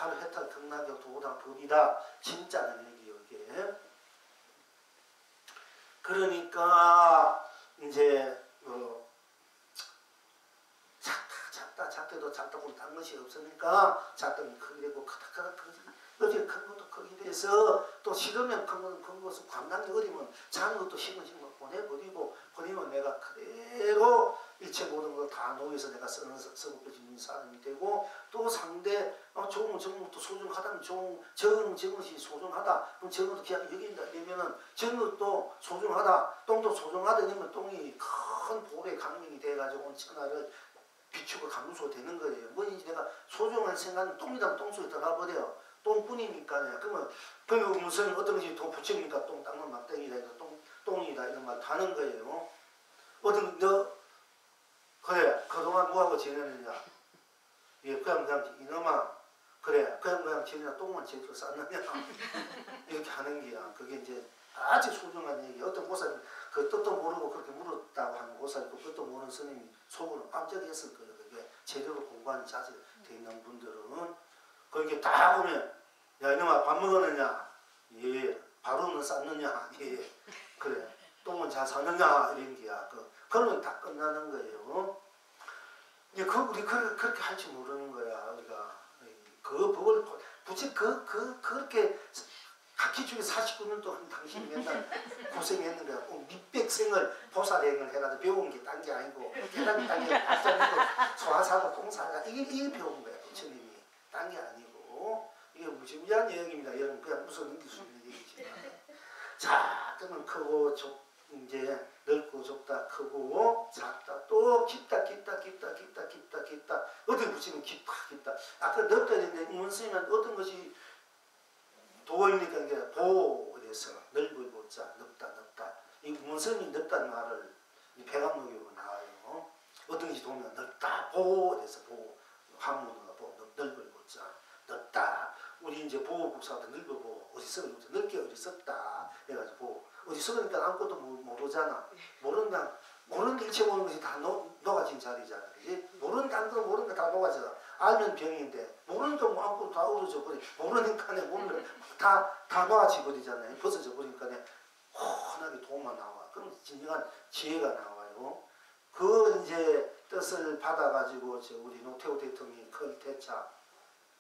바로 해탈 극락의 도당 법이다. 진짜는 얘기예요, 이게. 그러니까 이제 작대도 작다고 딴 것이 없으니까 작다는 크게 되고 크다 어제 큰 것도 크게 돼서 또 싫으면 큰 것은 감당이 어리면 작은 것도 심은 보내버리면 내가 그대로 일체 모든 걸 다 놓여서 내가 써먹어지는 사람이 되고 또 상대 좋은 것도 소중하다면 적은 것이 소중하다. 그럼 적은 것도 기약이 여긴다. 이러면은 적은 것도 소중하다. 똥도 소중하다. 이러면 똥이 큰 볼의 강명이 돼가지고 천하를 비추고 감수가 되는 거예요. 뭐든지 내가 소중한 생각은 똥이다 똥속에 들어가버려요. 똥뿐이니까요. 그러면 무슨 어떤 것이 더 붙이니까 똥 닦는 막대기다 똥이다 이런 말 하는 거예요. 그래 그동안 뭐하고 지내느냐. 예, 그냥 이놈아 그래 그냥 지내냐 똥만 제대로 쌌느냐 이렇게 하는 게야. 그게 이제 아주 소중한 얘기. 어떤 보살이 그 뜻도 모르고 그렇게 물었다고 하는 보살이고 그것도 모르는 스님이 속으로 깜짝했을 거예요. 그게 제대로 공부하는 자세 돼 있는 분들은 그렇게 딱 보면 야 이놈아 밥 먹었느냐. 예. 바로는 쌌느냐. 예. 그래. 똥은 잘 사느냐 이런 게야. 그러면 다 끝나는 거예요. 우리 그렇게 할 줄 모르는 거야. 우리가 그 법을 부채 그렇게 각기 중에 49년 동안 당신이 맨날 고생했는 거야. 밑백생을 보살행을 해가지고 배운 게 딴 게 아니고 계란이 딴 게 아니고 소화사고 똥사가 이게 배운 거야. 부처님이 딴 게 아니고 이게 무지무지한 내용입니다. 여러분 그냥 무슨 넘길 수 있는 얘기지만 자 그러면 크고 이제 넓고 좁다 크고 작다 또 깊다 어떻게 붙이면 깊다 아까 넓다 했는데 문스님은 어떤 것이 도입니까? 이게 그래서 넓을 보자 넓다 이 문스님이 넓다는 말을 이 배감록으로 나와요. 어떤 것이 도면 넓다 그래서 한문으로 넓을 보자 넓다 우리 이제 보호국사도 넓어보고 어리석으니까 넓게 어리석다 해가지고 어리석으니까 아무것도 모르잖아. 모르는 일체 모르는 것이 다 녹아진 자리잖아. 그지? 모르는 게 아무것도 모르는 게 다 녹아져. 알면 병인데 모르니까 뭐 아무것도 다 얼어져 버려. 모르니까 모르는 다 녹아져 버리잖아요. 벗어져 버리니까 훤하게 도만 나와. 그럼 진정한 지혜가 나와요. 그 이제 뜻을 받아가지고 우리 노태우 대통령이 클테차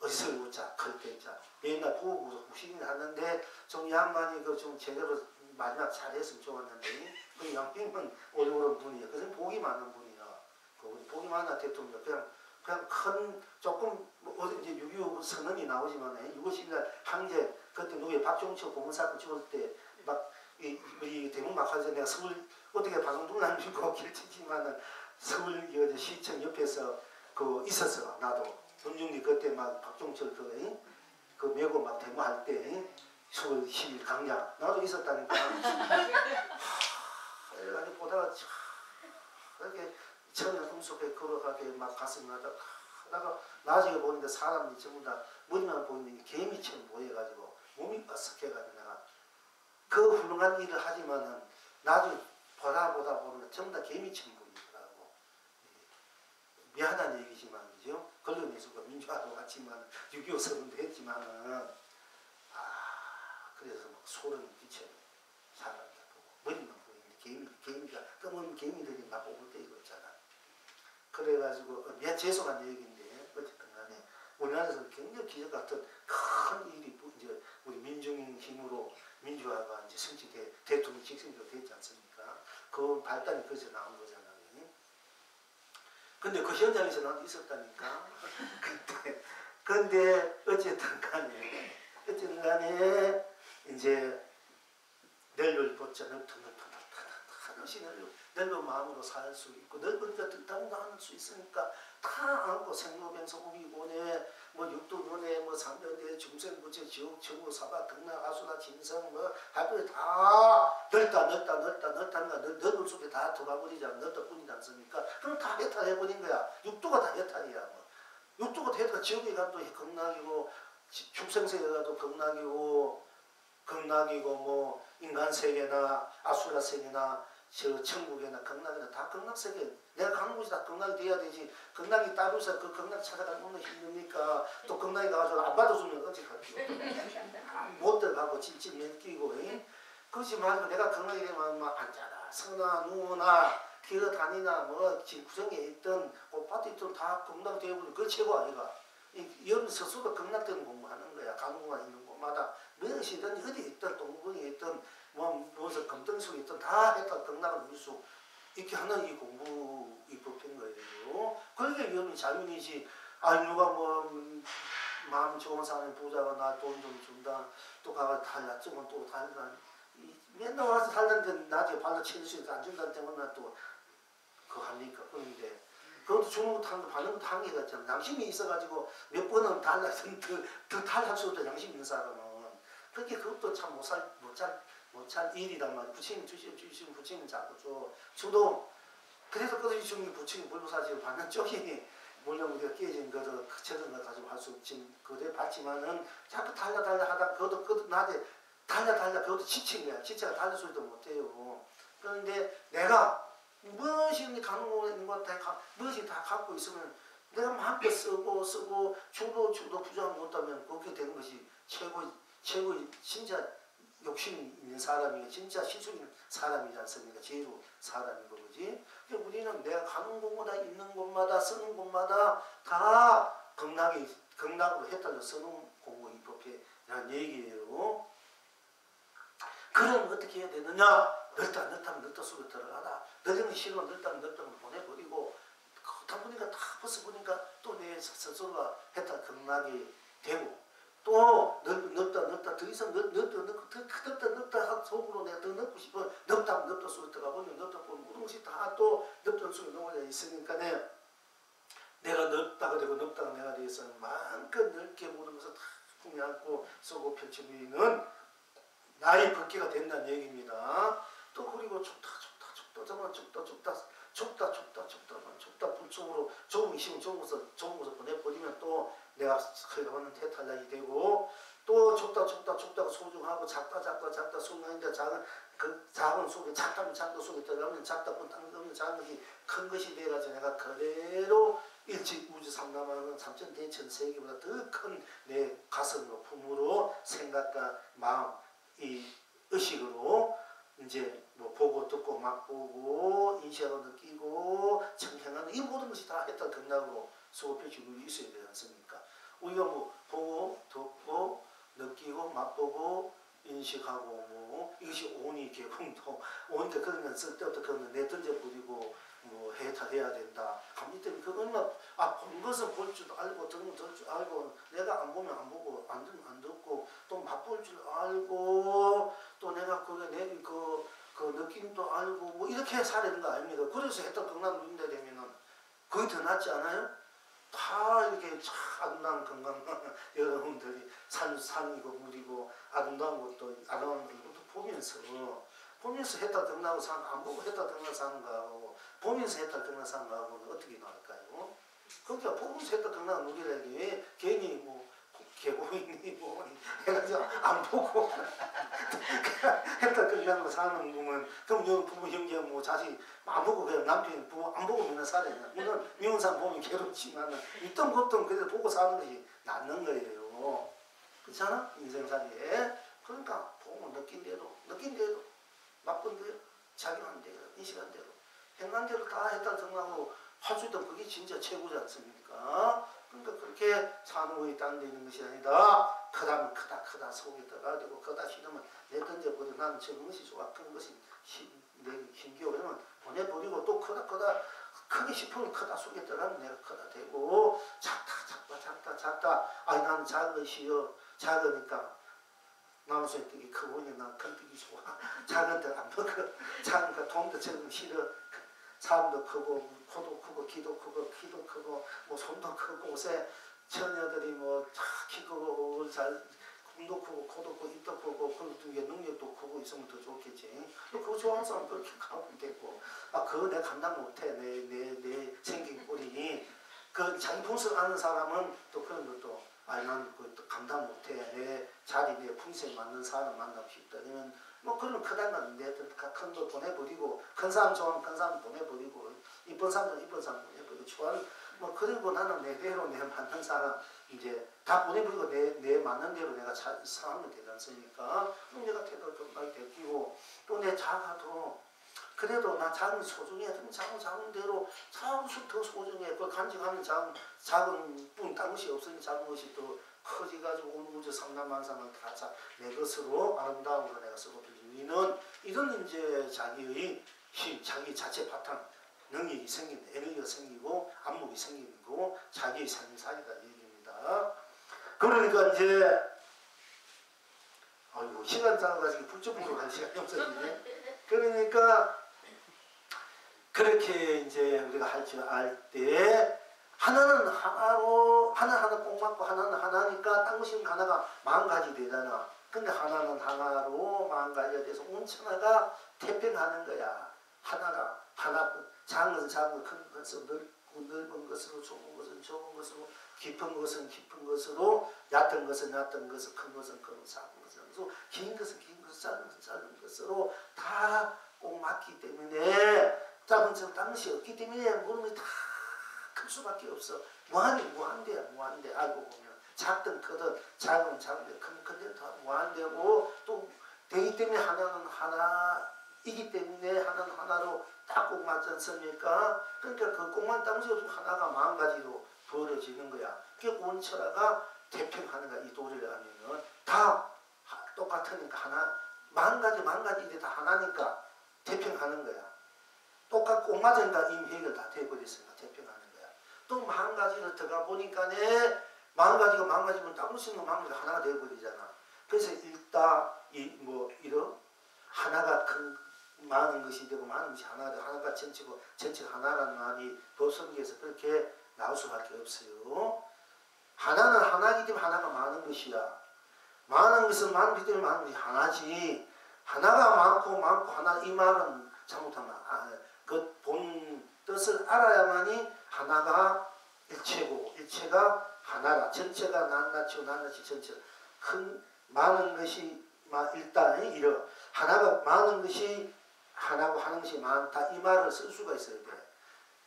어디서 우자 클때자 맨날 보고 후신을 하는데 좀 양반이 좀 제대로 마지막 잘했으면 좋았는데 그 양반은 어려운 분이에요. 그래서 복이 많은 분이야. 우리 복이 많은 대통령 그냥 큰 조금 이제 6.25 선언이 나오지만 6월 10일 항제 그때 누구의 박종철 고문사건 찍을 때 막 우리 대문 막하에서 내가 서울 어떻게 방송도 안 주고 길치지만은 서울 시청 옆에서 있었어. 나도 금중리 그때 막 박종철 그 메고 막 데모할 때 서울 10일 강장 나도 있었다니까. 이렇게 보다가 이렇게 천연 속에 걸어가게 막 가슴이 하다가 나중에 보는데 사람이 전부 다 머리만 보이는 개미처럼 보여가지고 몸이 어색해가지고 내가 그 훌륭한 일을 하지만은 나중에 보다 보면 전부 다 개미처럼 보이더라고. 미안한 얘기지만 그죠? 언론에서 민주화도 같지만 6.25 선언도 했지만은 그래서 막 소름이 끼쳐 사람들 보고 머리만 보이는데 개미가 검은 개미들이 막 오을 때 이거 있잖아. 그래가지고 죄송한 얘기인데 어쨌든 간에 우리나라에서 굉장히 기적 같은 큰 일이 이제 우리 민중의 힘으로 민주화가 이제 성취돼 대통령 직선으로 됐지 않습니까? 그 발단이 거기서 나온 거잖아요. 근데 그 현장에서 나도 있었다니까. 근데 어쨌든 간에 이제 넓을 보자 한없이 넓은 마음으로 살 수 있고 넓으니까 뜻다고 할 수 있으니까 다 안고 생로병사 우기고네 뭐 육도문에 뭐 삼변대 중생부처 지옥 천국 사바 등락 아수라 진성 뭐 할거리 다 넓다는 거 넓은 속에 다 들어가버리잖아. 넓다 뿐이지 않습니까? 그럼 다 해탈해버린 거야. 육도가 다 해탈이야. 뭐. 육도가 해탈 지옥에 가도 극락이고 중생세계에 가도 극락이고 뭐 인간 세계나 아수라 세계나 저 천국이나 극락이나 다 극락세계 내가 가는 곳이 다 극락이 돼야 되지. 극락이 따로서 그 극락 찾아가는 건 힘듭니까? 또 극락에 가가지고 안 받아주면 어찌 갈게요? 못 들어가고 찔찔 med끼고 그러지 말고 내가 극락이 되면 뭐 앉아라 서나 누우나 기어다니나 뭐 구정에 있던 꽃밭에 있던 다 극락 되어버리면 그 최고 아이가. 여러분 스스로 극락되는 공부하는 거야. 가는 곳만 있는 곳마다 무엇이든 어디 있든 동궁에 있든 뭐 무슨 금등석에 있든 다 했다 극락을 누릴 수 있게 하는 이 공부 이 법인 거예요. 그게 여러분 자유이지. 아 누가 뭐 마음 좋은 사람이 부자가 나 돈 좀 준다. 또 가가 달라쩌면 또 달라. 맨날 와서 달라는데 나중에 발로 칠 수 있어 안 준다는 때문에 또 그거 합니까? 그런데 그것도 주는 것도 하는 거 받는 것도 한계가 있잖아. 양심이 있어가지고 몇 번은 달라서 더 탈할 수 없다. 양심 있는 사람은. 그렇게 그것도 참 못 잘 일이란 말이야. 부처님 주시면 부처님 자꾸 줘. 저도 그래서 끝없이 주는 부처님 불보사지를 받는 쪽이 물론 우리가 깨진 거를 저런 걸 가지고 할 수 없지. 그래 봤지만은 자꾸 달라 하다 그것도 낮에 달라 그것도 지친 거야. 지쳐가 달릴 소리도 못해요. 그런데 내가 무엇이 가는 곳에 있는 것 다 무엇이 다 갖고 있으면 내가 마음껏 쓰고 주도 부정하지 못하면 그렇게 되는 것이 최고 진짜 욕심 있는 사람이 진짜 시술인 사람이지 않습니까? 제로 사람이고 그지? 우리는 내가 가는 곳마다 있는 곳마다 쓰는 곳마다 다 극락으로 해달려 쓰는 공부 입법회라는 얘기예요. 그럼 어떻게 해야 되느냐? 넓다면 넓다 속에 들어가라. 넓으면 싫으면 넓다면 보내버리고 그러다 보니까 다 벗어보니까 또 내 스스로가 했다 극락이 되고 또 넓다 더 이상 넓다 속으로 내가 더 넓고 싶어 넓다 속에 들어가 보면 넓다 보면 모든 것이 다 또 넓다 속에 녹아져 있으니까 내가 넓다가 되고 넓다가 내가 되어서 마음껏 넓게 모든 것을 다 품안고 쏘고 펼쳐보이는 나의 법계가 된다는 얘기입니다. 또 그리고 좁다 불쪽으로 좁은 힘 좁은 곳을 보내버리면 또 내가 흘러가는 해탈락이 되고 또 좁다가 소중하고 작다 소중한데 작은 속에 작다면 작은 속에 들어가면 작다면 작은 것이 큰 것이 돼가지고 내가 그대로 일체 우주 삼남하는 삼천대천 세계보다 더 큰 내 가슴으로 품으로 생각과 마음 이 의식으로 이제 뭐 보고 듣고 맛보고 인식하고 느끼고 청행하는 이 모든 것이 다 했다 등락으로 수업표시로 있어야 되지 않습니까? 우리가 뭐 보고 듣고 느끼고 맛보고 인식하고 뭐 이것이 오니 개공도 오니까 그런 건 쓸데없다 그런 내 던져버리고 뭐 해야 된다. 감기 때문에 그거는 본 것은 볼 줄 알고 듣는 줄 알고 내가 안 보면 안 보고 안 듣면 안 듣고 또 맛볼 줄 알고 또 내가 그 느낌도 알고 뭐 이렇게 살아야 되는 거 아닙니까? 그래서 했던 건강을 누린다 되면은 그게 더 낫지 않아요? 다 이렇게 아름다운 건강한 여러분들이 산이고 물이고 아름다운 것도 보면서 했다 등나고 사는 안 보고 했다 등나 사는 거하고 보면서 했다 등나 사는 거하고는 어떻게 나을까요? 그러니까 보면서 했다 등나 누리라는 게 괜히 뭐 개고인이 뭐 해가지고 안 보고 했다 등나 사는 보면 그럼 부모 형제 뭐 자식 안 보고 그냥 남편이 부모 안 보고 맨날 살아야 돼. 물론 미운 사람 보면 괴롭지만 있던 것도 그래도 보고 사는 것이 낫는 거예요. 그렇잖아? 인생살이에. 그러니까 보면 느낀 대로 맛본 대로 작용한 대로 인식한 대로 행한 대로 다 했다 등하고 할 수 있다면 그게 진짜 최고지 않습니까? 그러니까 그렇게 사는 거에 딴 데 있는 것이 아니다. 크다면 크다 속에 들어가야 되고 크다 싫으면 내 던져버리고 나는 적은 것이 좋아 큰 것이 내 힘겨워 그러면 보내버리고 또 크다 크게 싶으면 크다 속에 들어가면 내가 크다 되고 작다 아니 나는 작은 거 싫어 작으니까 나무소의 떡이 크고 보니 난 큰 떡이 좋아. 작은 떡 안 먹어. 작은 거 돈도 적은 거 싫어. 사람도 크고 코도 크고 귀도 크고 뭐 손도 크고 옷에 처녀들이 뭐 키 크고 몸도 크고 코도 크고 입도 크고 그리고 능력도 크고 있으면 더 좋겠지. 그거 좋아하는 사람 그렇게 가면 되고 그거 내가 감당 못해. 내 생긴 꼴이 그 자기 분석 아는 사람은 또 그런 것도 난 그것도 감당 못해. 내 자리, 내 품새에 맞는 사람 만나고 싶다. 그러면 뭐 그런 크단 건데 큰 거 보내버리고 큰 사람 좋아하면 큰 사람 보내버리고 이쁜 사람 이쁜 사람 보내버리고 좋아하는 뭐 그리고 나는 내대로 내 맞는 사람 이제 다 보내버리고 내 맞는 대로 내가 살면 되지 않습니까? 그럼 내가 태도를 좀 많이 베끼고 또 내 자가도 그래도 나 작은 소중해. 그럼 작은 대로 작은 더 소중해. 그 간직하면 작은 뿐 딴 것이 없으니 작은 것이 또 커지가지고 온 우주 삼남만상을 다 내 것으로 아름다운 거 내가 쓰고 빌리는 이런 이제 자기의 힘, 자기 자체 바탕 능력이 생긴다. 에너지가 생기고 안목이 생기고 자기의 삶사이다 얘기입니다. 그러니까 이제 아이고 시간 짜가지고 불쭉불쭉한 시간이 없어지네. 그러니까 그렇게 이제 우리가 할 줄 알 때 하나는 하나로 하나 꼭 맞고 하나는 하나니까 딴 것이 하나가 10,000가지 되잖아. 근데 하나는 하나로 10,000가지가 돼서 온천하가 태평하는 거야. 하나가 하나뿐. 작은 것은 작은 것, 큰 것은 넓은 것으로, 좁은 것은 좁은 것으로, 깊은 것은 깊은 것으로, 얕은 것은 얕은 것으로, 큰 것은 큰 것으로, 작은 것은 작은 긴 것은 긴 것으로, 짧은 것은 짧은 것으로 다 꼭 맞기 때문에 짧은 것은 딴 것이 없기 때문에 모르는 다 클 수밖에 없어. 무한대. 알고 보면 작든 크든 작은 작은데 큰데 다 무한대고 또 되기 때문에 하나는 하나이기 때문에 하나는 하나로 딱 꼭 맞지 않습니까? 그러니까 그 꼭만 딴 것이 없으면 하나가 10,000가지로 벌어지는 거야. 그게 온천하가 태평하는 거야. 이 도리를 하면은 다 똑같으니까 하나 10,000가지 이게 다 하나니까 태평하는 거야. 똑같고 꼭 맞으니까 이미 해결 다 돼버렸으니까 태평하는 거야. 또 10,000가지를 들어가 보니까네 10,000가지면 딴 것이 있는 10,000가지가 하나가 돼버리잖아. 그래서 이런 하나가 큰 많은 것이 되고 많은 것이 하나가 되고 하나가 전체고 전체가 하나라는 말이 법성기에서 그렇게 나올 수밖에 없어요. 하나는 하나이기 때문에 하나가 많은 것이야. 많은 것은 많은 것이기 때문에 많은 것이 하나지. 하나가 많고 하나 이 말은 잘못하면 그 본 뜻을 알아야만이 하나가 일체고 일체가 하나라. 전체가 낱낱이고 낱낱이 전체. 큰 많은 것이 일단 이러 하나가 많은 것이 하나고 하는 것이 많다. 이 말을 쓸 수가 있어야 돼.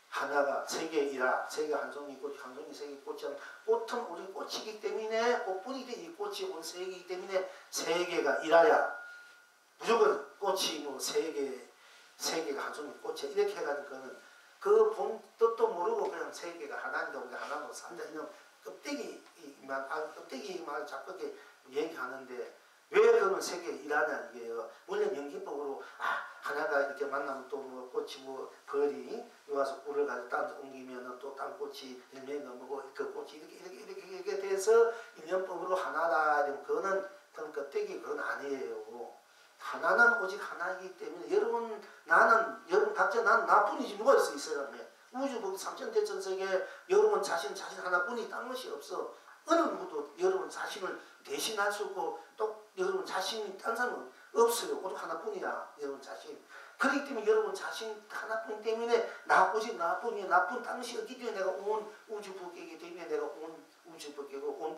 하나가 세계이라. 세계 한 송이 꽃, 한 송이 세계 꽃이 꽃은 우리 꽃이기 때문에 꽃뿐이 이 꽃이 온 세계이기 때문에 세계가 일하야. 무조건 꽃이 뭐 세계가 한 송이 꽃이야. 이렇게 해가지고는 그 본 뜻도 모르고 그냥 세계가 하나니까 우리가 하나로 산다. 이런 껍데기만 자꾸 이렇게 얘기하는데 왜 그러면 세계에 일하냐 이게요. 물론 연기법으로 하나가 이렇게 만나면 또 뭐 꽃이 뭐 벌이 와서 꿀을 가지고 딴 데 옮기면 또 딴 꽃이 열매 넘어고 그 꽃이 이렇게 돼서 인연법으로 하나다. 그거는 껍데기 그건 아니에요. 하나는 오직 하나이기 때문에 여러분 각자 나뿐이지 누가 있어 이 사람에. 우주법 삼천대천세계 여러분 자신 하나뿐이 딴 것이 없어. 어느 누구도 여러분 자신을 대신할 수 없고 또 여러분 자신이 딴 사람은 없어요. 오직 하나뿐이야. 여러분 자신. 그렇기 때문에 여러분 자신 하나뿐 때문에 오직 나뿐이야. 나뿐 딴 것이 없기 때문에 내가 온 우주법계이기 때문에 내가 온 우주법계고 온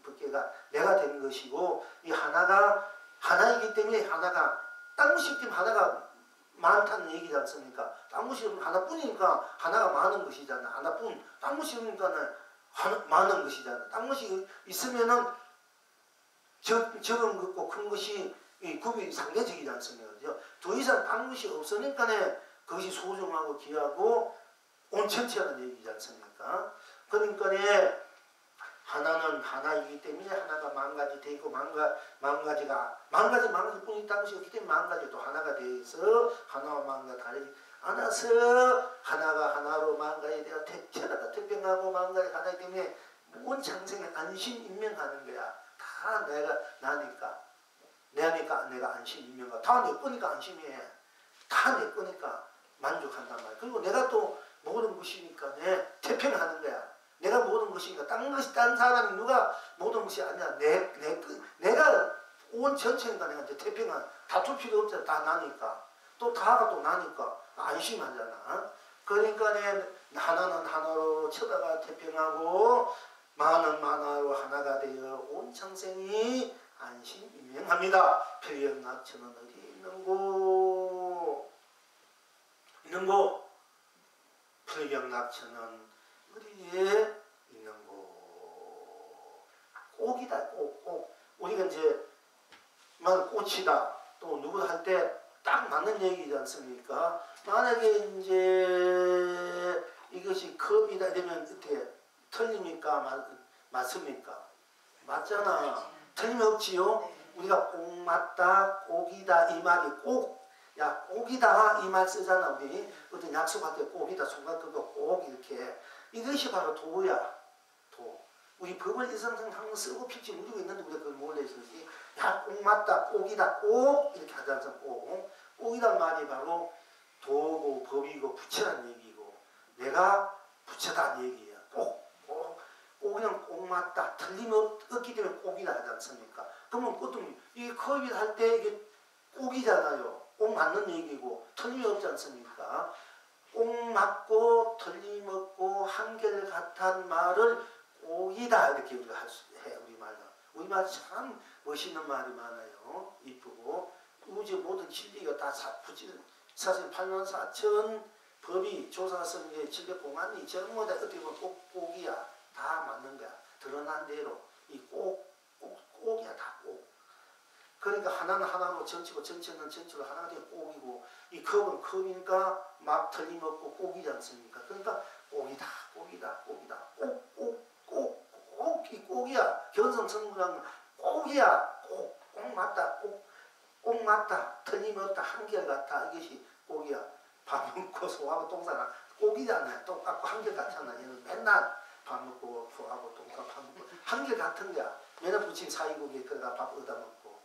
법계가 내가 된 것이고 이 하나가 하나이기 때문에 하나가 딴 것이 없기 때문에 하나가 많다는 얘기지 않습니까? 딴 것이 없으면 하나뿐이니까 하나가 많은 것이잖아. 하나뿐. 딴 것이 없으니까는 많은 것이잖아. 딴 것이 있으면은 적은 것고 큰 것이 구비 상대적이지 않습니까? 더 이상 딴 것이 없으니까는 그것이 소중하고 귀하고 온천치라는 얘기지 않습니까? 그러니까 하나는 하나이기 때문에 하나가 10,000가지 되고 10,000가지 뿐이 있다는 것이 없기 때문에 10,000가지 또 하나가 돼서 하나와 10,000가지 다르지 않아서 하나가 하나로 10,000가지 되어 태평하다. 태평하고 10,000가지 하나이기 때문에 온 창생에 안심인명하는 거야. 다 나니까 내가 안심인명하고 다 내 거니까 안심해. 다 내 거니까 만족한단 말이야. 그리고 내가 또 모든 것이니까 태평하는 거야. 내가 모든 것이니까 딴 사람이 누가 모든 것이 아니야. 내가 온 전체니까 내가 이제 태평한 다툴 필요 없잖아. 다 나니까 또 다가 또 나니까 안심하잖아. 그러니까 하나는 하나로 쳐다가 태평하고 많은 하나로 하나가 되어 온 창생이 안심인명합니다. 필경낙천은 어디 있는고? 있는고? 필경낙천은 어디에 있는고? 꼭이다, 꼭. 우리가 이제 만 꽃이다 또 누구 할 때 딱 맞는 얘기지 않습니까? 만약에 이제 이것이 컵이다 이러면 어떻게 틀립니까? 맞습니까? 맞잖아. 틀림없지요? 우리가 꼭 맞다, 꼭이다 이 말이 꼭, 야 꼭이다 이 말 쓰잖아. 우리 어떤 약속할 때 꼭이다, 손가 끄고 꼭 이렇게. 이것이 바로 도야. 도. 우리 법을 일상생활 항상 쓰고 필지 누리고 있는데 우리가 그걸 몰래 있었지. 야, 꼭 맞다, 꼭이다, 꼭 이렇게 하지 않습니까? 꼭. 꼭이란 말이 바로 도고 법이고 부처란 얘기고 내가 부처다 얘기야. 꼭, 꼭. 꼭이는 꼭 맞다. 틀림없기 때문에 꼭이다 하지 않습니까? 그러면 보통 이게 컵이 할 때 이게 꼭이잖아요. 꼭 맞는 얘기고 틀림없지 않습니까? 꼭 맞고 틀림없고 한결같은 말을 꼭이다 이렇게 우리가 할 수 해. 우리말 참 멋있는 말이 많아요. 이쁘고 우주 모든 진리가 다 사실 84,000 법이 조사성계 진력공안이 전부 다 어떻게 보면 꼭이야. 다 맞는 거야. 드러난 대로 이 꼭이야. 다 꼭. 그러니까 하나는 하나로 전치고 전체는 전치로 하나가 되고 꼭이고 이 컵은 컵이니까 막 틀림없고 꼭이지 않습니까? 그러니까 꼭이다. 꼭 이 꼭이야. 견성성불하면 꼭이야. 꼭 맞다. 꼭 맞다. 틀림없다. 한결같다. 이것이 꼭이야. 밥 먹고 소하고 똥 싸나 꼭이잖아요. 똑같고 한결같잖아. 얘는 맨날 밥 먹고 소하고 똥 싸고 밥 먹고 한결같은 거야. 맨날 부친 사이국에 들어가 밥 얻어 먹고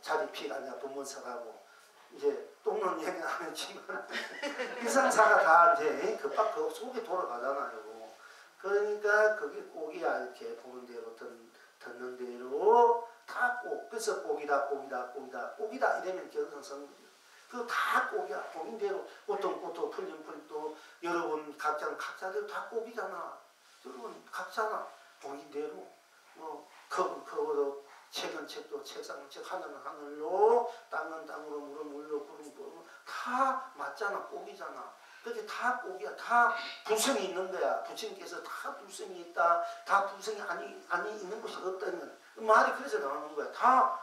자리 피가 아니라 분문사가고 이제 똥는 얘기는 안 했지만 일상사가 다 이제 그밥 그 속에 돌아가잖아요. 그러니까 그게 꼭이야. 이렇게 보는 대로 듣는 대로 다 꼭. 그래서 꼭이다 이러면 견성성불이야. 그거 다 꼭이야. 꼭인 대로 어떤 꽃도 풀림풀도 여러분 각자대로 다 꼭이잖아. 여러분 각자나 꼭인 대로 뭐 컵은 컵으로 책은 책도 책상은 책 하늘은 하늘로 땅은 땅으로 물은 물로 구름 구름 다 맞잖아. 꼭이잖아. 그게 다 꼭이야. 다 불성이 있는 거야. 부처님께서 다 불성이 있다. 다 불성이 아니 있는 것이 없다는 말이 그래서 나오는 거야. 다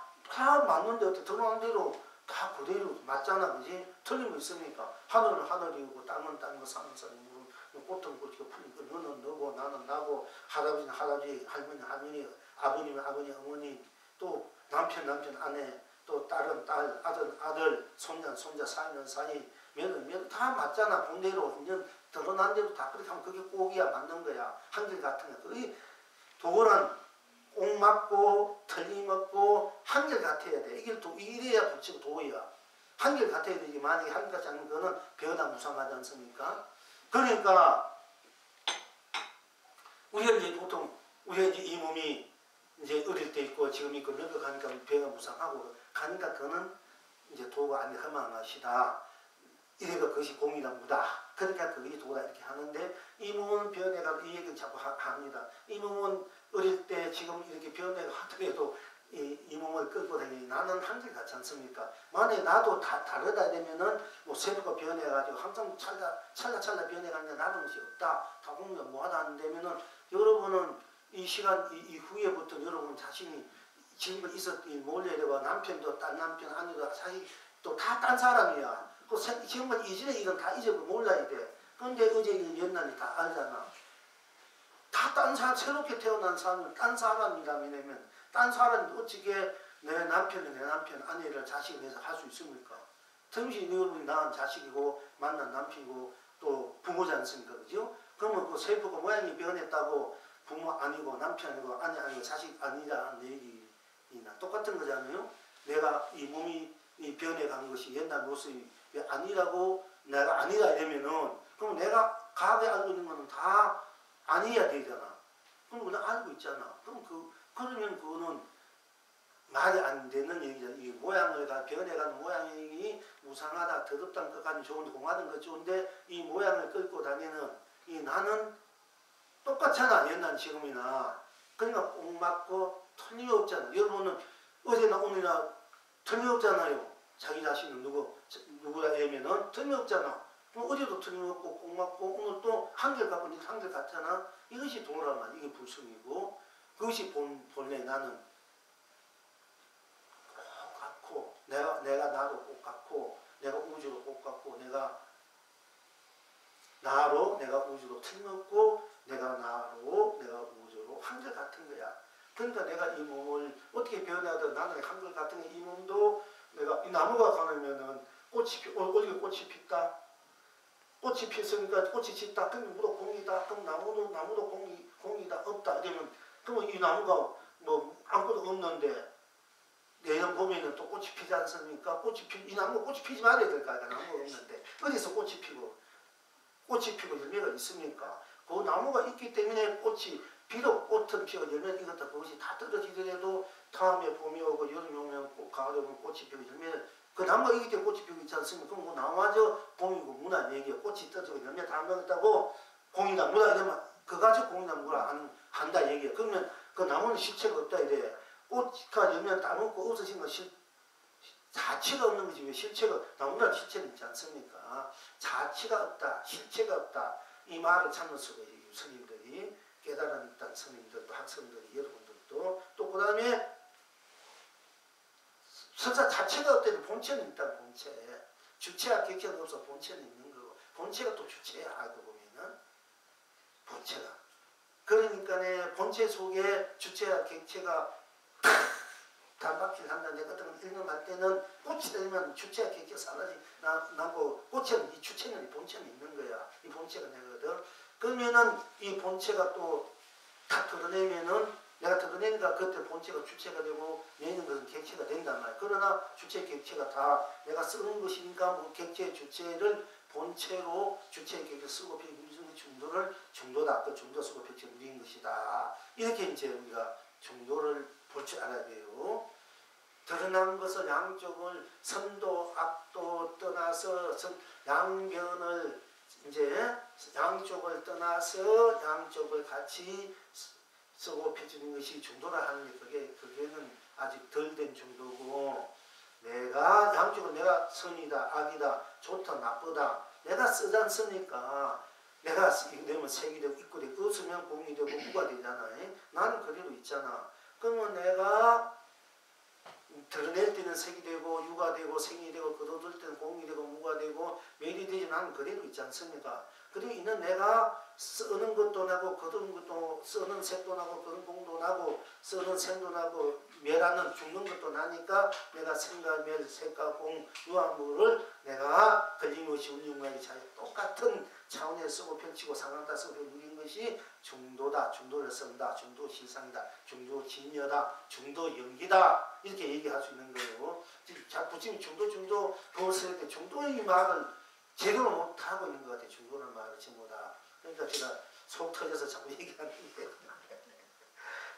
맞는데 어떻게 들어온 대로 다 그대로 맞잖아. 그지? 틀린 거 있습니까? 하늘은 하늘이고 땅은 땅이고 산은 산이고 꽃은 꽃이고 풀이고 너는 너고 나는 나고 할아버지는 할아버지 할머니 할머니 아버님은 아버지 어머니 또 남편 아내 또 딸은 딸 아들 손자 사이는 사이 며느리 다 맞잖아. 본대로 인연 드러난 대로 다 그렇게 하면 그게 꼭이야. 맞는 거야. 한결같은 거야. 그게 도란 꼭 맞고 틀림없고 한결같아야 돼. 이래야 부처가 도야. 한결같아야 되지. 만약에 한결같지 않는 거는 변화무상하지 않습니까? 그러니까 우리가 이제 보통 이 몸이 이제 어릴 때 있고 지금 있고 늙어가니까 변화무상하고 가니까 그거는 이제 도가 아니 허망하시다. 이래가 그것이 공이랍니다. 그러니까 그게 도다 이렇게 하는데 이 몸은 변해가 이 얘기를 자꾸 합니다. 이 몸은 어릴 때 지금 이렇게 변해가 하더라도 이 몸을 끌고 다니니 나는 한결같지 않습니까? 만약에 나도 다르다 되면은 뭐 세부가 변해가지고 항상 찰나 변해가는데 나는 것이 없다. 다 보면 뭐하다 안 되면은 여러분은 이 시간 이후에부터 여러분 자신이 지금 몰래 되고 남편도 딴 남편 아니도 사실 또 다 딴 사람이야. 지금은 이전에 이건 다 잊어버리고 몰라야 돼. 그런데 어제 옛날에 다 알잖아. 다 딴 사람, 새롭게 태어난 사람은 딴 사람이라면 딴 사람이 어떻게 내 남편, 아내를 자식을 내서 할 수 있습니까? 당시 여러분이 낳은 자식이고 만난 남편이고 또 부모지 않습니까? 그죠? 그러면 그 세포가 모양이 변했다고 부모 아니고 남편 아니고 아내 아니고 자식 아니라는 얘기나 똑같은 거잖아요. 내가 이 몸이 변해간 것이 옛날 모습이 아니라고 내가 아니라 이러면은 그럼 내가 과거에 알고 있는 거는 다 아니어야 되잖아. 그럼 우리가 알고 있잖아. 그러면 그거는 말이 안 되는 얘기잖아. 이 모양을 변해가는 모양이 무상하다, 더럽다는 것까지 좋은데 공하는 것 좋은데 이 모양을 끌고 다니는 이 나는 똑같잖아. 옛날 지금이나. 그러니까 꼭 맞고 틀림없잖아. 여러분은 어제나 오늘이나 틀림없잖아요. 자기 자신은 누구라 하면은 틀림없잖아. 어제도 틀림없고 꼭 맞고 오늘 또 한결 같고 한결 같잖아. 이것이 동일한 말. 이게 불성이고 그것이 본래 나는 꼭 같고 내가 나로 꼭 같고 내가 우주로 꼭 같고 내가 나로 내가 우주로 틀림없고 내가 나로 내가 우주로 한결 같은 거야. 그러니까 내가 이 몸을 어떻게 변하든 나는 한결 같은 이 몸도 내가 이 나무가 가면은 어떻게 꽃이 폈다. 꽃이 폈으니까 꽃이 짙다. 그럼 무도 공이다. 그럼 나무도 공이다. 없다. 이러면 그러면 이 나무가 뭐 아무것도 없는데 내년 봄에는 또 꽃이 피지 않습니까? 이 나무가 꽃이 피지 말아야 될 거 아니야. 나무가 없는데 어디서 꽃이 피고 열매가 있습니까? 그 나무가 있기 때문에 꽃이 비록 꽃은 피고 열매는 익었다. 그것이 다 떨어지더라도 다음에 봄이 오고 여름이 오면 가을에 오면 꽃이 피고 열매는 그 나무가 있기 때문에 꽃이 피고 있지 않습니까? 그럼 그 나무마저 공이고 무나 얘기야. 꽃이 떨어지고 열매 다 먹었다고 공이나 무나 이러면 그 가지고 공이나 무나 한다 얘기야. 그러면 그 나무는 실체가 없다 이래. 꽃과 열매 다 먹고 없어진 건 자체가 없는 거지. 왜 실체가 나무는 실체는 있지 않습니까? 자체가 없다. 실체가 없다. 이 말을 참는 수가 있어요. 스님들이 깨달은 일단 스님들도 학생들이 여러분들도 또 그 다음에 설사 자체가 없다는 본체는 일단 본체. 주체와 객체가 없어 본체는 있는 거고 본체가 또 주체야. 알고 보면은 본체가 그러니까 본체 속에 주체와 객체가 단박질 한다. 내가 읽음할 때는 꽃이 되면 주체가 객체가 사라지고 꽃은 이 주체는 이 본체는 있는 거야. 이 본체가 내거든. 그러면은 이 본체가 또 다 드러내면은 내가 드러내니까 그때 본체가 주체가 되고 내는 것은 객체가 된단 말이야. 그러나 주체 객체가 다 내가 쓰는 것이니까 뭐 객체 주체를 본체로 주체 객체 쓰고 펴는 중도를 중도다. 그 중도 쓰고 펴 누린 것이다. 이렇게 이제 우리가 중도를 볼 줄 알아야 돼요. 드러난 것을 양쪽을 선도 악도 떠나서 양변을 이제 양쪽을 떠나서 양쪽을 같이 쓰고 펴주는 것이 중도라 하는 게 그게는 아직 덜 된 중도고 내가 양쪽을 내가 선이다 악이다 좋다 나쁘다 내가 쓰지 않습니까? 내가 되면 색이 되고 있고 되고 없으면 공이 되고 무가 되잖아. 나는 그대로 있잖아. 그러면 내가 드러낼 때는 색이 되고 유가 되고 생이 되고 거둬들 때는 공이 되고 무가 되고 매일이 되지 나는 그대로 있지 않습니까? 그리고 있는 내가 쓰는 것도 나고 거두는 것도 쓰는 색도 나고 그런 공도 나고 쓰는 생도 나고 멸하는 죽는 것도 나니까 내가 생과 멸, 색과 공, 유화물을 내가 걸림없이 울림하게 잘 똑같은 차원에서 쓰고 펼치고 상황다 쓰고 누린 것이 중도다. 중도를 쓴다. 중도 실상이다. 중도 진여다. 중도 연기다. 이렇게 얘기할 수 있는 거예요. 부처님이 중도 그걸 쓸 때 중도의 말을 제대로 못하고 있는 것 같아요. 중도는 말을 전부 다. 그러니까 제가 속 터져서 자꾸 얘기하는 거예요.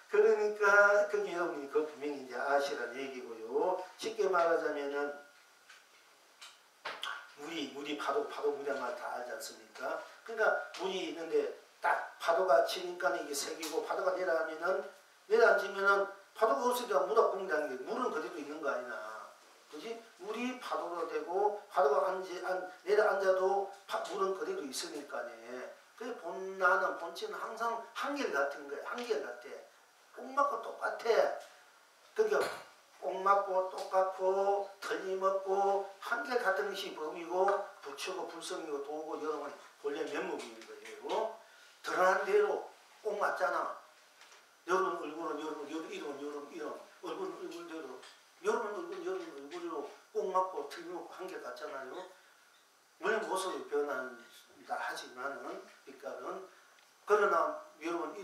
그러니까 그게 여러분이 그 분명히 이제 아시라는 얘기고요. 쉽게 말하자면은 물이 파도 물이란 말 다 알지 않습니까? 그러니까 물이 있는데 딱 파도가 치니까 이게 색이고 파도가 내려앉으면은 파도가 없으니까 물이 공장인 게 물은 그대로 있는 거 아니나. 그지? 물이 파도가 되고 파도가 내려앉아도 물은 그대로 있으니까네. 그 본나는 본체는 항상 한결 같은 거야. 한결 같아. 꼭 맞고 똑같아. 그러니까 꼭 맞고 똑같고 틀림없고 한결 같은 것이 법이고 부처고 불성이고 도고 여러분 본래 면목인 거예요. 드러난 대로 꼭 맞잖아. 여러분 얼굴은 여러분 이름은 여러분 이름 얼굴은 얼굴대로 여러분 얼굴은 여러분 얼굴로 꼭 맞고 틀림없고 한결 같잖아요. 물론 모습이 변한다 하지만은 빛깔은 그러나 여러분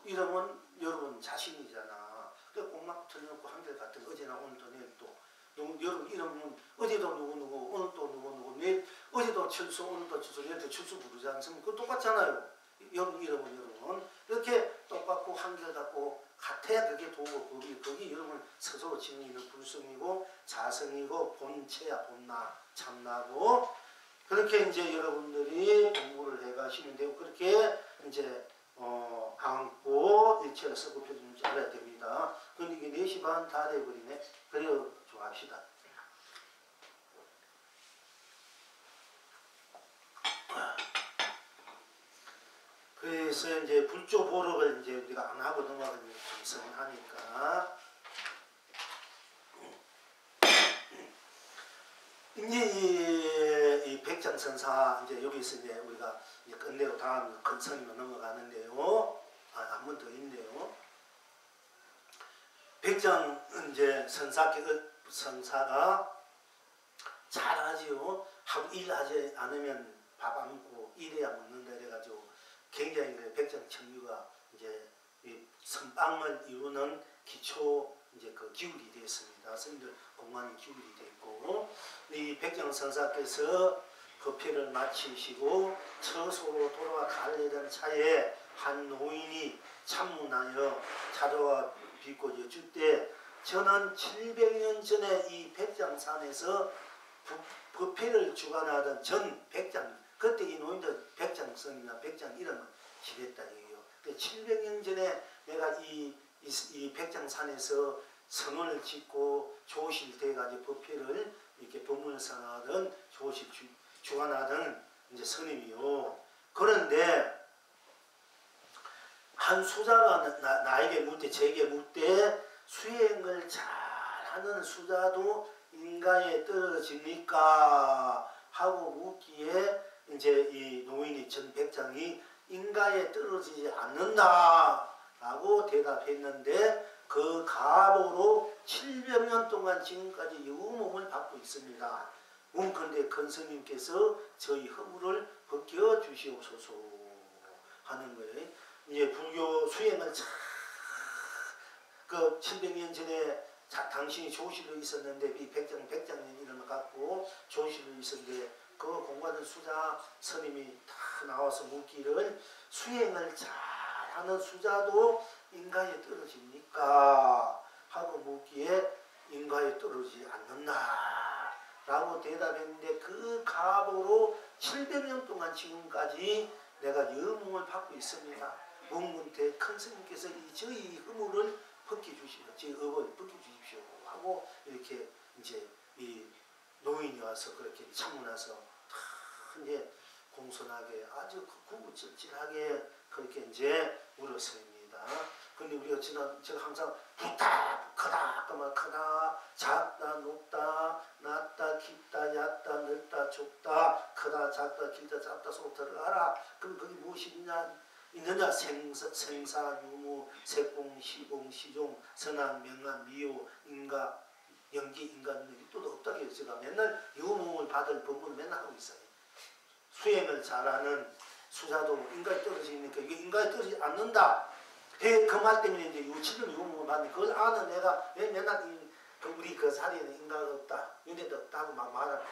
이름은 여러분 자신이잖아. 그 꼭 맞고 틀림없고 한결 같은 어제나 오늘도 내일도 여러분 이름은 어제도 누구 오늘도 누구 내일 어제도 철수 오늘도 철수 내일도 철수 부르지 않습니까? 그거 똑같잖아요. 여러분 이름은 이렇게 똑같고 한결같고 같아야 그게 도고 거기 여러분 스스로 지니는 불성이고 자성이고 본체야 본나 참나고 그렇게 이제 여러분들이 공부를 해가시면 되고 그렇게 이제 안고 일체를 쓰고 펴주는지 알아야 됩니다. 그런데 이게 3시 반 다 돼버리네. 그리고 좋아합시다. 그래서 이제 불조 보록을 이제 우리가 안 하고 넘어가면 좀 서운하니까 이제 이 백장선사 이제 여기서 이제 우리가 이제 끝내고 다음 큰 선임으로 넘어가는데요. 한 번 더 있네요. 백장 이제 선사가 잘하지요. 하고 일하지 않으면 밥 안 먹고 일해야 먹는다 그래가지고 굉장히 그 백장 청류가 이제 이 선방을 이루는 기초 이제 그 기울이 되었습니다. 스님들 공간이 기울이 되었고 이 백장 선사께서 법회를 마치시고 처소로 돌아와 가려던 차에 한 노인이 참문하여 찾아와 빚고 여쭐 때 저는 700년 전에 이 백장산에서 법회를 주관하던 전 백장 그때 이 노인들 백장선이나 백장 이름을 지냈다 얘기해요. 700년 전에 내가 이 백장산에서 성을 짓고 조실 돼가지고 법회를 이렇게 법문상하던 조실 주관하던 이제 스님이요. 그런데 한 수자가 나에게 묻되 제게 묻되 수행을 잘하는 수자도 인가에 떨어집니까? 하고 묻기에 이제 이 노인이 전 백장이 인가에 떨어지지 않는다라고 대답했는데 그 가보로 700년 동안 지금까지 유몸을 받고 있습니다. 근데 큰 스님께서 저희 허물을 벗겨 주시옵소서 하는 거예요. 이제 불교 수행을 그 700년 전에 당신이 조실로 있었는데 이 백장년 이름을 갖고 조실로 있었는데 그 공부하는 수자 스님이 다 나와서 묻기를 수행을 잘하는 수자도 인가에 떨어집니까? 하고 묻기에 인가에 떨어지지 않는다 라고 대답했는데 그 가보로 700년 동안 지금까지 내가 영웅을 받고 있습니다. 문문태 큰 스님께서 저희 허물을 벗겨주시오. 저희 업을 벗겨주십시오. 하고 이렇게 이제 이 노인이 와서 그렇게 참문해서 이제 공손하게 아주 구구절절하게 그렇게 이제 물었습니다. 근데 우리가 제가 항상 부탁 크다 그만 크다 작다 높다 낮다 깊다 얕다 넓다 좁다 크다 작다 길다 짧다 속 들어가라. 그럼 거기 무엇이 있느냐 생사 유무 색공 시공 시종 선한 명한 미호 인가 연기 인간 또 없다고 해요. 제가 맨날 유무를 받을 법문을 맨날 하고 있어요. 수행을 잘하는 수자도 인가에 떨어지니까 이게 인가에 떨어지지 않는다. 그 말 때문에 이제 유치를 유무를 받는 그걸 아는 내가 왜 맨날 우리 그 자리에는 인가가 없다. 윤회도 없다고 막 말하는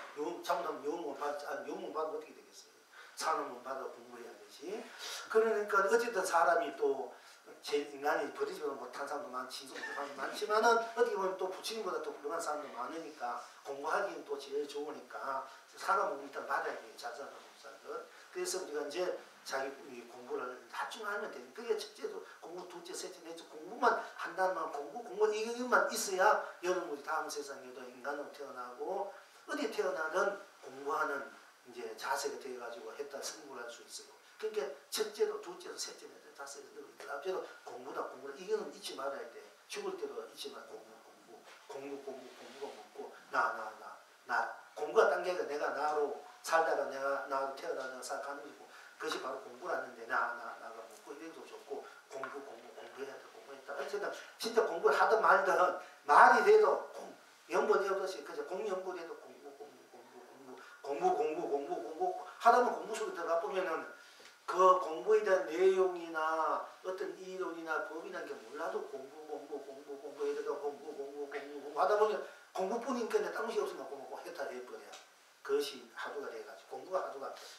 잘못하면 유무를 받지 않으면 유무를 받으면 어떻게 되겠어요. 사람을 받아 공부해야 되지. 그러니까 어쨌든 사람이 또 제일 인간이 버리지 못한 사람도 많지만은 어떻게 보면 또 부처님보다 또 훌륭한 사람도 많으니까 공부하기는 또 제일 좋으니까 사람은 일단 받아야 돼요. 자자는 법사들. 그래서 우리가 이제 자기 공부를 나중 하면 되니 그게 첫째도 공부 둘째 셋째 넷째 공부만 한다면 공부 이것만 있어야 여러분이 다음 세상에도 인간으로 태어나고 어디 태어나든 공부하는 이제 자세가 되어가지고 했다 승부를 할 수 있어요. 그러니까 첫째도 둘째도 셋째 넷째 다섯째 앞째도 공부다 이거는 잊지 말아야 돼. 죽을 때도 잊지 말 공부가 먹고 나 공부가 단계가 내가 나로 살다가 내가 나로 태어나서 살아가는 거고 그것이 바로 공부라는데 나가 먹고 이래도 좋고 공부해야 돼. 공부했다. 어쨌든 진짜 공부를 하든 말든 말이 돼도 연번이없이 그저 공연분해도 공부 하다 보면 공부 속에 들어가 보면은 그 공부에 대한 내용이나 어떤 이론이나 법이나 게 몰라도 공부해도 공부 하다 보면 공부뿐이니까 딴 것이 없으면 공부 했다 해버려. 그것이 하두가 돼가지고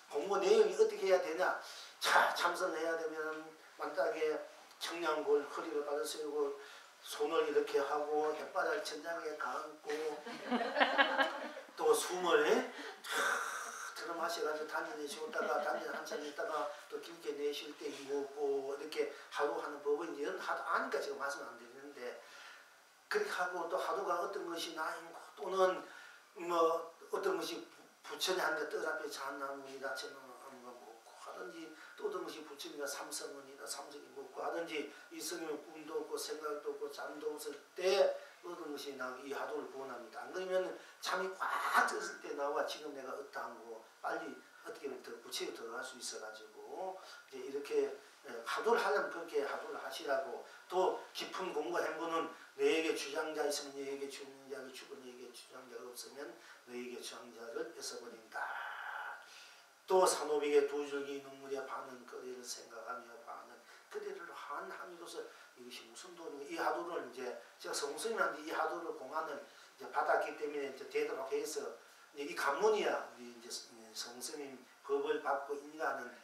공부 내용이 어떻게 해야 되냐. 참선을 해야 되면 만약에 청량골 허리를 받아 세우고 손을 이렇게 하고 햇바닥 천장에 감고 또 숨을 들어 마셔가지고 단전에 쉬었다가 단전 한참 있다가 또 길게 내쉴 때 먹고 이렇게 하루 하는 법은 이런 하도 아니까 제가 말씀 안 드리는데 그렇게 하고 또 하도가 어떤 것이 나이고 또는 뭐 어떤 것이 부처님 한테 떡 앞에 잔나무이다 제나무가 먹고 하든지 또 어떤 것이 부처님과 삼성원이다 삼성이 먹고 하든지 이성이면 꿈도 없고 생각도 없고 잠도 없을 때 어떤 것이 나 이 하도를 구원합니다. 안 그러면 잠이 꽉 졌을 때 나와 지금 내가 어떠한 거 빨리 어떻게 하면 더 구체적으로 들어갈 수 있어가지고 이제 이렇게 하도를 하려면 그렇게 하도를 하시라고 또 깊은 공부 행보는 너에게 주장자 있으면 너에게 주장자가 주고 너에게 주장자가 없으면 너에게 주장자를 뺏어버린다. 또 산호백의 두 줄기 눈물에 반은 그대를 생각하며 반은 그대를 한함으로써 이것이 무슨 도인가 이 하도를 이제 제가 성스님한테 이 하도를 공안을 이제 받았기 때문에 이제 되도록 해서 이제 이 관문이야 우리 이제 성스님 법을 받고 인가하는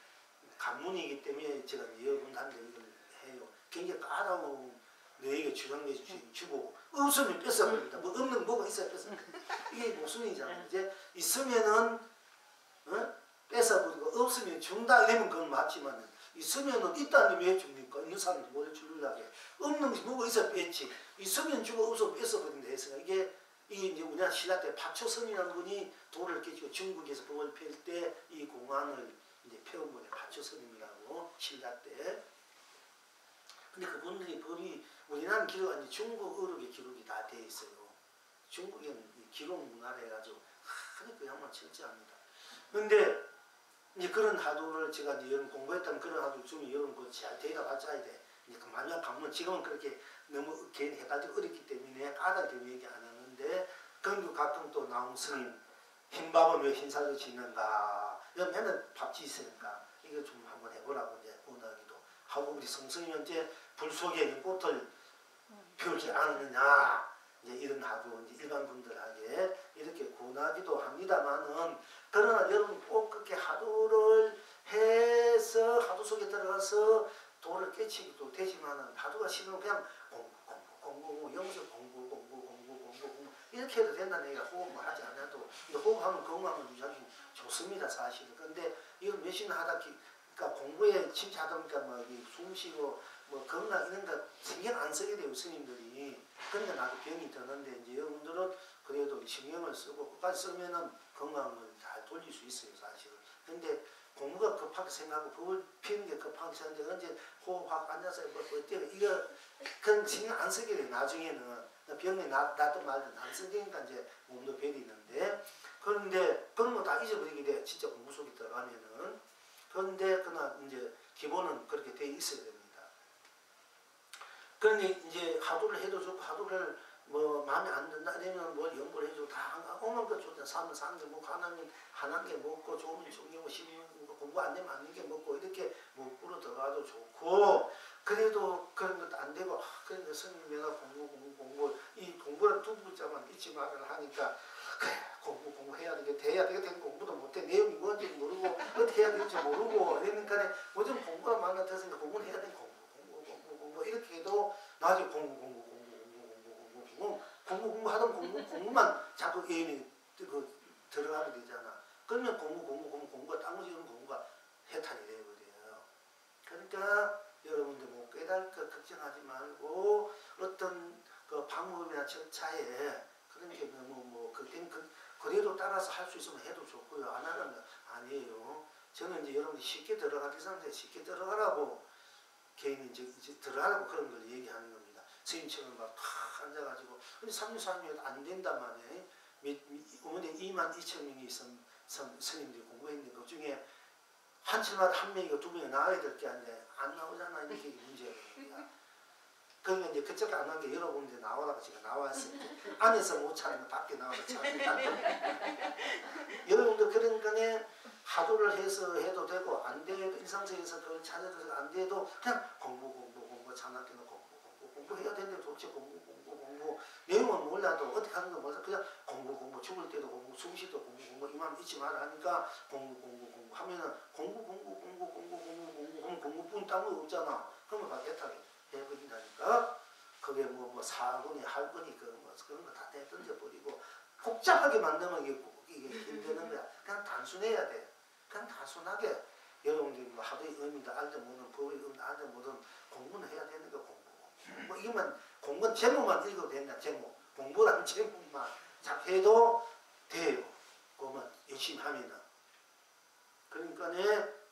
관문이기 때문에 제가 여러분한테 이걸 해요. 굉장히 까다로운 너에게 주장해 주고 없으면 뺏어버립니다. 뭐 없는 뭐가 있어야 뺏어버립니다. 이게 모순이잖아요. 이제 있으면은 뺏어버리고 없으면 준다 이러면 그건 맞지만 있으면은 있다는데 왜 줍니까? 있는 사람이 뭘 주려고 해. 없는 것이 뭐가 있어야 뺐지. 있으면 주고 없으면 뺏어버린다 했으니까 이게 이제 우리나라 신라 때 파초선이라는 분이 돌을 깨지고 중국에서 법을 펼 때 이 공안을 이제 펴온 분이 파초선임이라고 신라 때. 근데 그분들이 법이 우리나라는 기록 아니 중국 어록의 기록이 다 돼 있어요. 중국에는 기록 문화라 해가지고 그 양반 철저합니다. 근데 이제 그런 하도를 제가 이제 여러분 공부했다면 그런 하도 좀 여러분 그 잘 대답하셔야 돼. 이제 만약 가면 지금은 그렇게 너무 괜히 해가지고 어렵기 때문에 까다롭게 얘기 안 하는데 그런데 가끔 또 나온 스님 흰밥은 왜 흰살로 짓는가? 이런 맨날 밥 짓으니까 이거 좀 한번 해보라고 이제 오늘기도 하고 우리 성스님 이제 불 속에 꽃을 피우지 않느냐 이제 이런 하도 이제 일반 분들에게 이렇게 권하기도 합니다만은 그러나 여러분 꼭 그렇게 하도를 해서 하도 속에 들어가서 도를 깨치기도 되지만은 하도가 싫으면 그냥 공부 영서 공부 이렇게 해도 된다는 얘기가 호흡 뭐 하지 않아도 근데 호흡하면 건강을 유지하기 좋습니다 사실은. 근데 이걸 몇십 하다 그러니까 공부에 침체하다 보니까 뭐 숨쉬고 뭐 건강 이런 거 신경 안 쓰게 돼요 스님들이. 그러니까 나도 병이 드는데 이제 여러분들은 그래도 신경을 쓰고 끝까지 쓰면은 건강을 잘 돌릴 수 있어요 사실은. 근데 공부가 급하게 생각하고 법을 피우는 게 급하게 생각하는데 언제 호흡하고 앉아서 뭐 어때요 이거 그런 신경 안 쓰게 돼요 나중에는. 병이 나도 말든 안 쓰니까 이제 몸도 베리는데 그런데 그런 거 다 잊어버리게 돼 진짜 공부 속에 들어가면은. 그런데 그러나 이제 기본은 그렇게 돼 있어야 됩니다. 그런데 이제 하도를 해도 좋고 하도를 뭐 마음에 안 든다 이러면 뭘 연구를 해주고 다 오면 그 좋다 사는 게 먹고 하나는 게 먹고 좋으면 좋은 싫으면 공부 안 되면 안 되는 게 먹고 이렇게 먹고로 들어가도 좋고 그래도 그런 것도 안 되고 그러니까 스님 내가 공부 이 공부를 두 글자만 잊지 말아라 하니까 그래 공부해야 되겠다 해야 되겠다 공부도 못해 내용이 뭔지 모르고 어떻게 해야 될지 모르고 이러니까 요즘 공부가 많아졌으니까 공부는 해야 돼 공부 이렇게 해도 나중에 공부하던 공부만 자꾸 애인이 들어가게 되잖아. 그러면 공부가 딴 거지 공부가 해탈이 되어버려요. 그러니까 여러분들 뭐 깨달을 것 걱정하지 말고 어떤 그 방법이나 절차에 그런 게 너무 그때는 그래도 따라서 할 수 있으면 해도 좋고요. 안 하는 거 아니에요. 저는 이제 여러분들이 쉽게 들어가기 상태에 쉽게 들어가라고 개인이 이제 들어가라고 그런 걸 얘기하는 겁니다. 스님처럼 막 탁 앉아가지고 근데 3년 안 된단 말이에요. 어머니 22,000명이 스님들이 공부했는데 그 중에 한 칠마다 한 명이고 두 명이 나와야 될 게 아닌데 안 나오잖아 이렇게 문제가 됩니다. 그러니까 이제 그쪽에 안 나온 게 여러분들 나오라고 제가 나왔어요. 안에서 못 찾으면 밖에 나와서 찾는다. 여러분들 그런 거에 하도를 해서 해도 되고 안 돼도 일상생에서 그걸 찾아서 안 돼도 그냥 공부 장학기는 공부해야 되는데 도대체 공부 내용은 몰라도 어떻게 하는 거 몰라 그냥 공부 죽을 때도 공부 숨쉴 때도 공부 이만 잊지 마라 하니까 공부 하면은 공부뿐 딴 거 없잖아. 그러면 바뀌었다게 해버린다니까. 그게 뭐 사거니 할거니 그런 거 다 던져버리고 복잡하게 만들면 이게 힘드는 거야. 그냥 단순해야 돼. 그냥 단순하게 여러분들이 뭐 하도의 의미도 알든 뭐든 법의 의미도 알든 뭐든 공부는 해야 되는 거 공부. 뭐 이것만 공부는 제목만 읽어도 된다. 제목. 공부라는 제목만 잘 해도 돼요. 그거만 열심히 하면은. 그러니까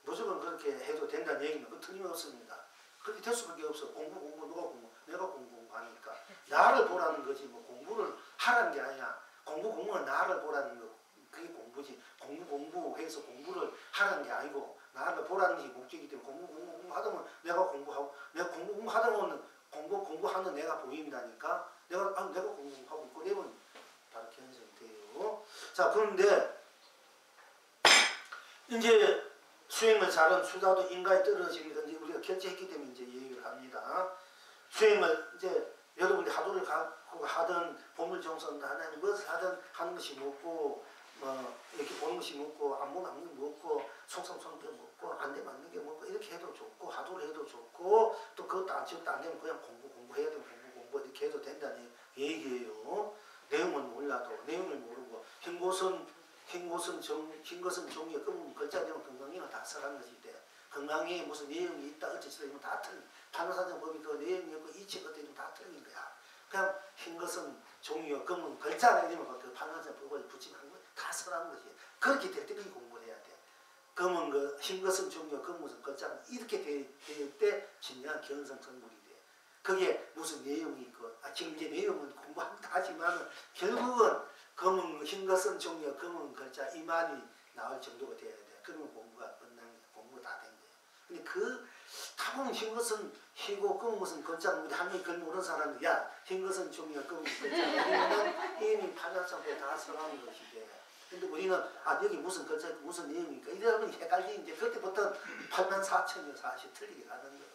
무조건 그렇게 해도 된다는 얘기는 그 틀림없습니다. 그렇게 될 수밖에 없어. 공부 누가 공부? 내가 공부하니까. 나를 보라는 거지. 뭐 공부를 하라는 게 아니야. 공부는 나를 보라는 거. 그게 공부지. 공부해서 공부를 하라는 게 아니고 나를 보라는 게 목적이기 때문에 공부하다 보면 내가 공부하고 내가 공부하다 보면 공부하는 내가 보인다니까. 내가 공부하고 있고 내면 바로 현상이 돼요. 자, 그런데 이제 수행을 잘한 수다도 인가에 떨어지니까 이제 우리가 결제했기 때문에 이제 얘기를 합니다. 수행을 이제 여러분이 하도를 갖고 하든 보물정성도 하든 무엇을 하든 하는 것이 먹고 이렇게 보는 것이 먹고 안 보는 게 먹고 속상한 게 먹고 안 되면 안 되는 게 먹고 이렇게 해도 좋고 하도를 해도 좋고 또 그것도 안 되면 그냥 공부해야 되면 공부 이렇게 해도 된다는 얘기예요. 내용은 몰라도 내용을 모르고 흰 것은 종이에 검은 글자 내용 건강이가 다 써간 것이 돼. 건강에 무슨 내용이 있다 어쩌다 이거 다 틀린. 판사정 법이 그 내용이 없고 이치 것들이 다 틀린 거야. 그냥 흰 것은 종이에 검은 글자 내면 그 판사정 법을 붙이면 다 써간 것이. 그렇게 될 때까지 공부를 해야 돼. 흰 것은 종이에 검은 것은 글자 이렇게 될 때 진정한 견성 성불이 돼. 그게 무슨 내용이 있고 지금 이제 내용은 공부한다 하지만 결국은 흰 것은 종이에 검은 글자 이 말이 나올 정도가 돼야 돼. 그러면 공부가 다 된 거예요. 근데 다 보면 흰 것은 희고 검은 것은 글자 한명이 글 모르는 사람들 흰 것은 종이에 검은 글자 이러면 이미 판사상에 다 써가는 것이 돼. 근데 우리는 여기 무슨 글자 무슨 내용이니까 이러면 헷갈리지. 이제 그때부터 84,000년 사실 틀리게 가는 거예요.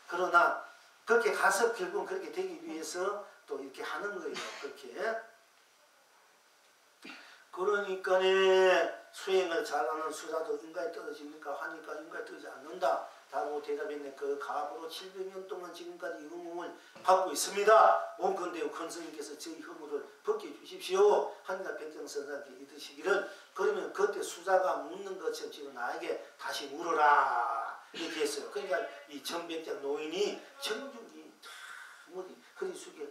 그러나 그렇게 가서 결국은 그렇게 되기 위해서 또 이렇게 하는 거예요. 그렇게. 그러니까 수행을 잘하는 수자도 인가에 떨어집니까? 하니까 인가에 떨어지지 않는다. 다르고 대답했네. 그 가압으로 700년 동안 지금까지 유흥을 받고 있습니다. 원건대요 큰 스님께서 저희 허물을 벗겨주십시오. 하니까 백정선사께 이르시기를 그러면 그때 수자가 묻는 것처럼 지금 나에게 다시 물어라. 이렇게 했어요. 그러니까 이 전백장 노인이 정중히 허리 숙여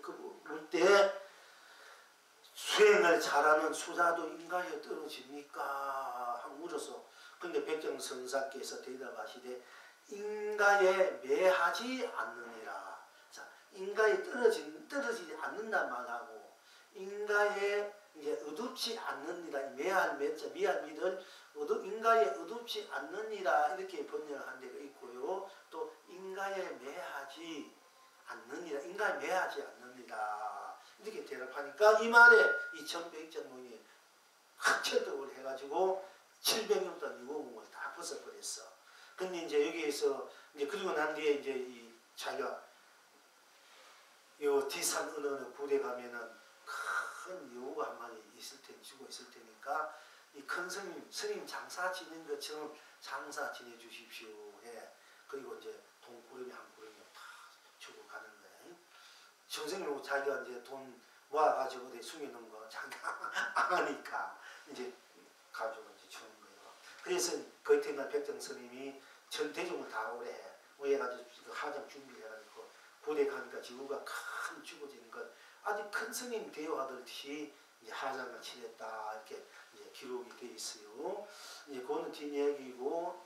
물 때 수행을 잘하는 수자도 인가에 떨어집니까? 하고 물어서 근데 백정선사께서 대답하시되 인가에 매하지 않느니라. 자, 인가에 떨어지지 않는단 말하고 인가에 이제 의둡지 않느니라. 매할 매자 미할 미를 인가에 의둡지 않느니라 이렇게 번역을 한 데가 있고요. 또 인가에 매하지 않느니라. 인가에 매하지 않느니라. 이렇게 대답하니까 이 말에 이 천백장노인이 확철떡을 해가지고 700년 동안 유공을 다 벗어버렸어. 근데 이제 여기에서 이제 그리고 난 뒤에 이제 이 자기가 요 뒤산 어느 부대 가면은 큰 여우가 한 마리 죽어 있을 테니까 이 큰 스님 장사 지낸 것처럼 장사 지내 주십시오 해. 그리고 이제 돈구름이 한 구름이 다 주고 가는 거예요. 정생으로 자기가 이제 돈 모아가지고 어디 숨겨놓은 거 자기가 안 하니까 이제 가지고 이제 주는 거예요. 그래서 그때는 백정스님이 전 대중을 다 오래 해. 오해가지고 하장 준비해가지고 부대 가니까 지구가 큰 죽어지는 것 아주 큰 스님 대화하듯이 이제 하장을 치렀다 이렇게 이제 기록이 돼 있어요. 이제 그거는 뒷얘기고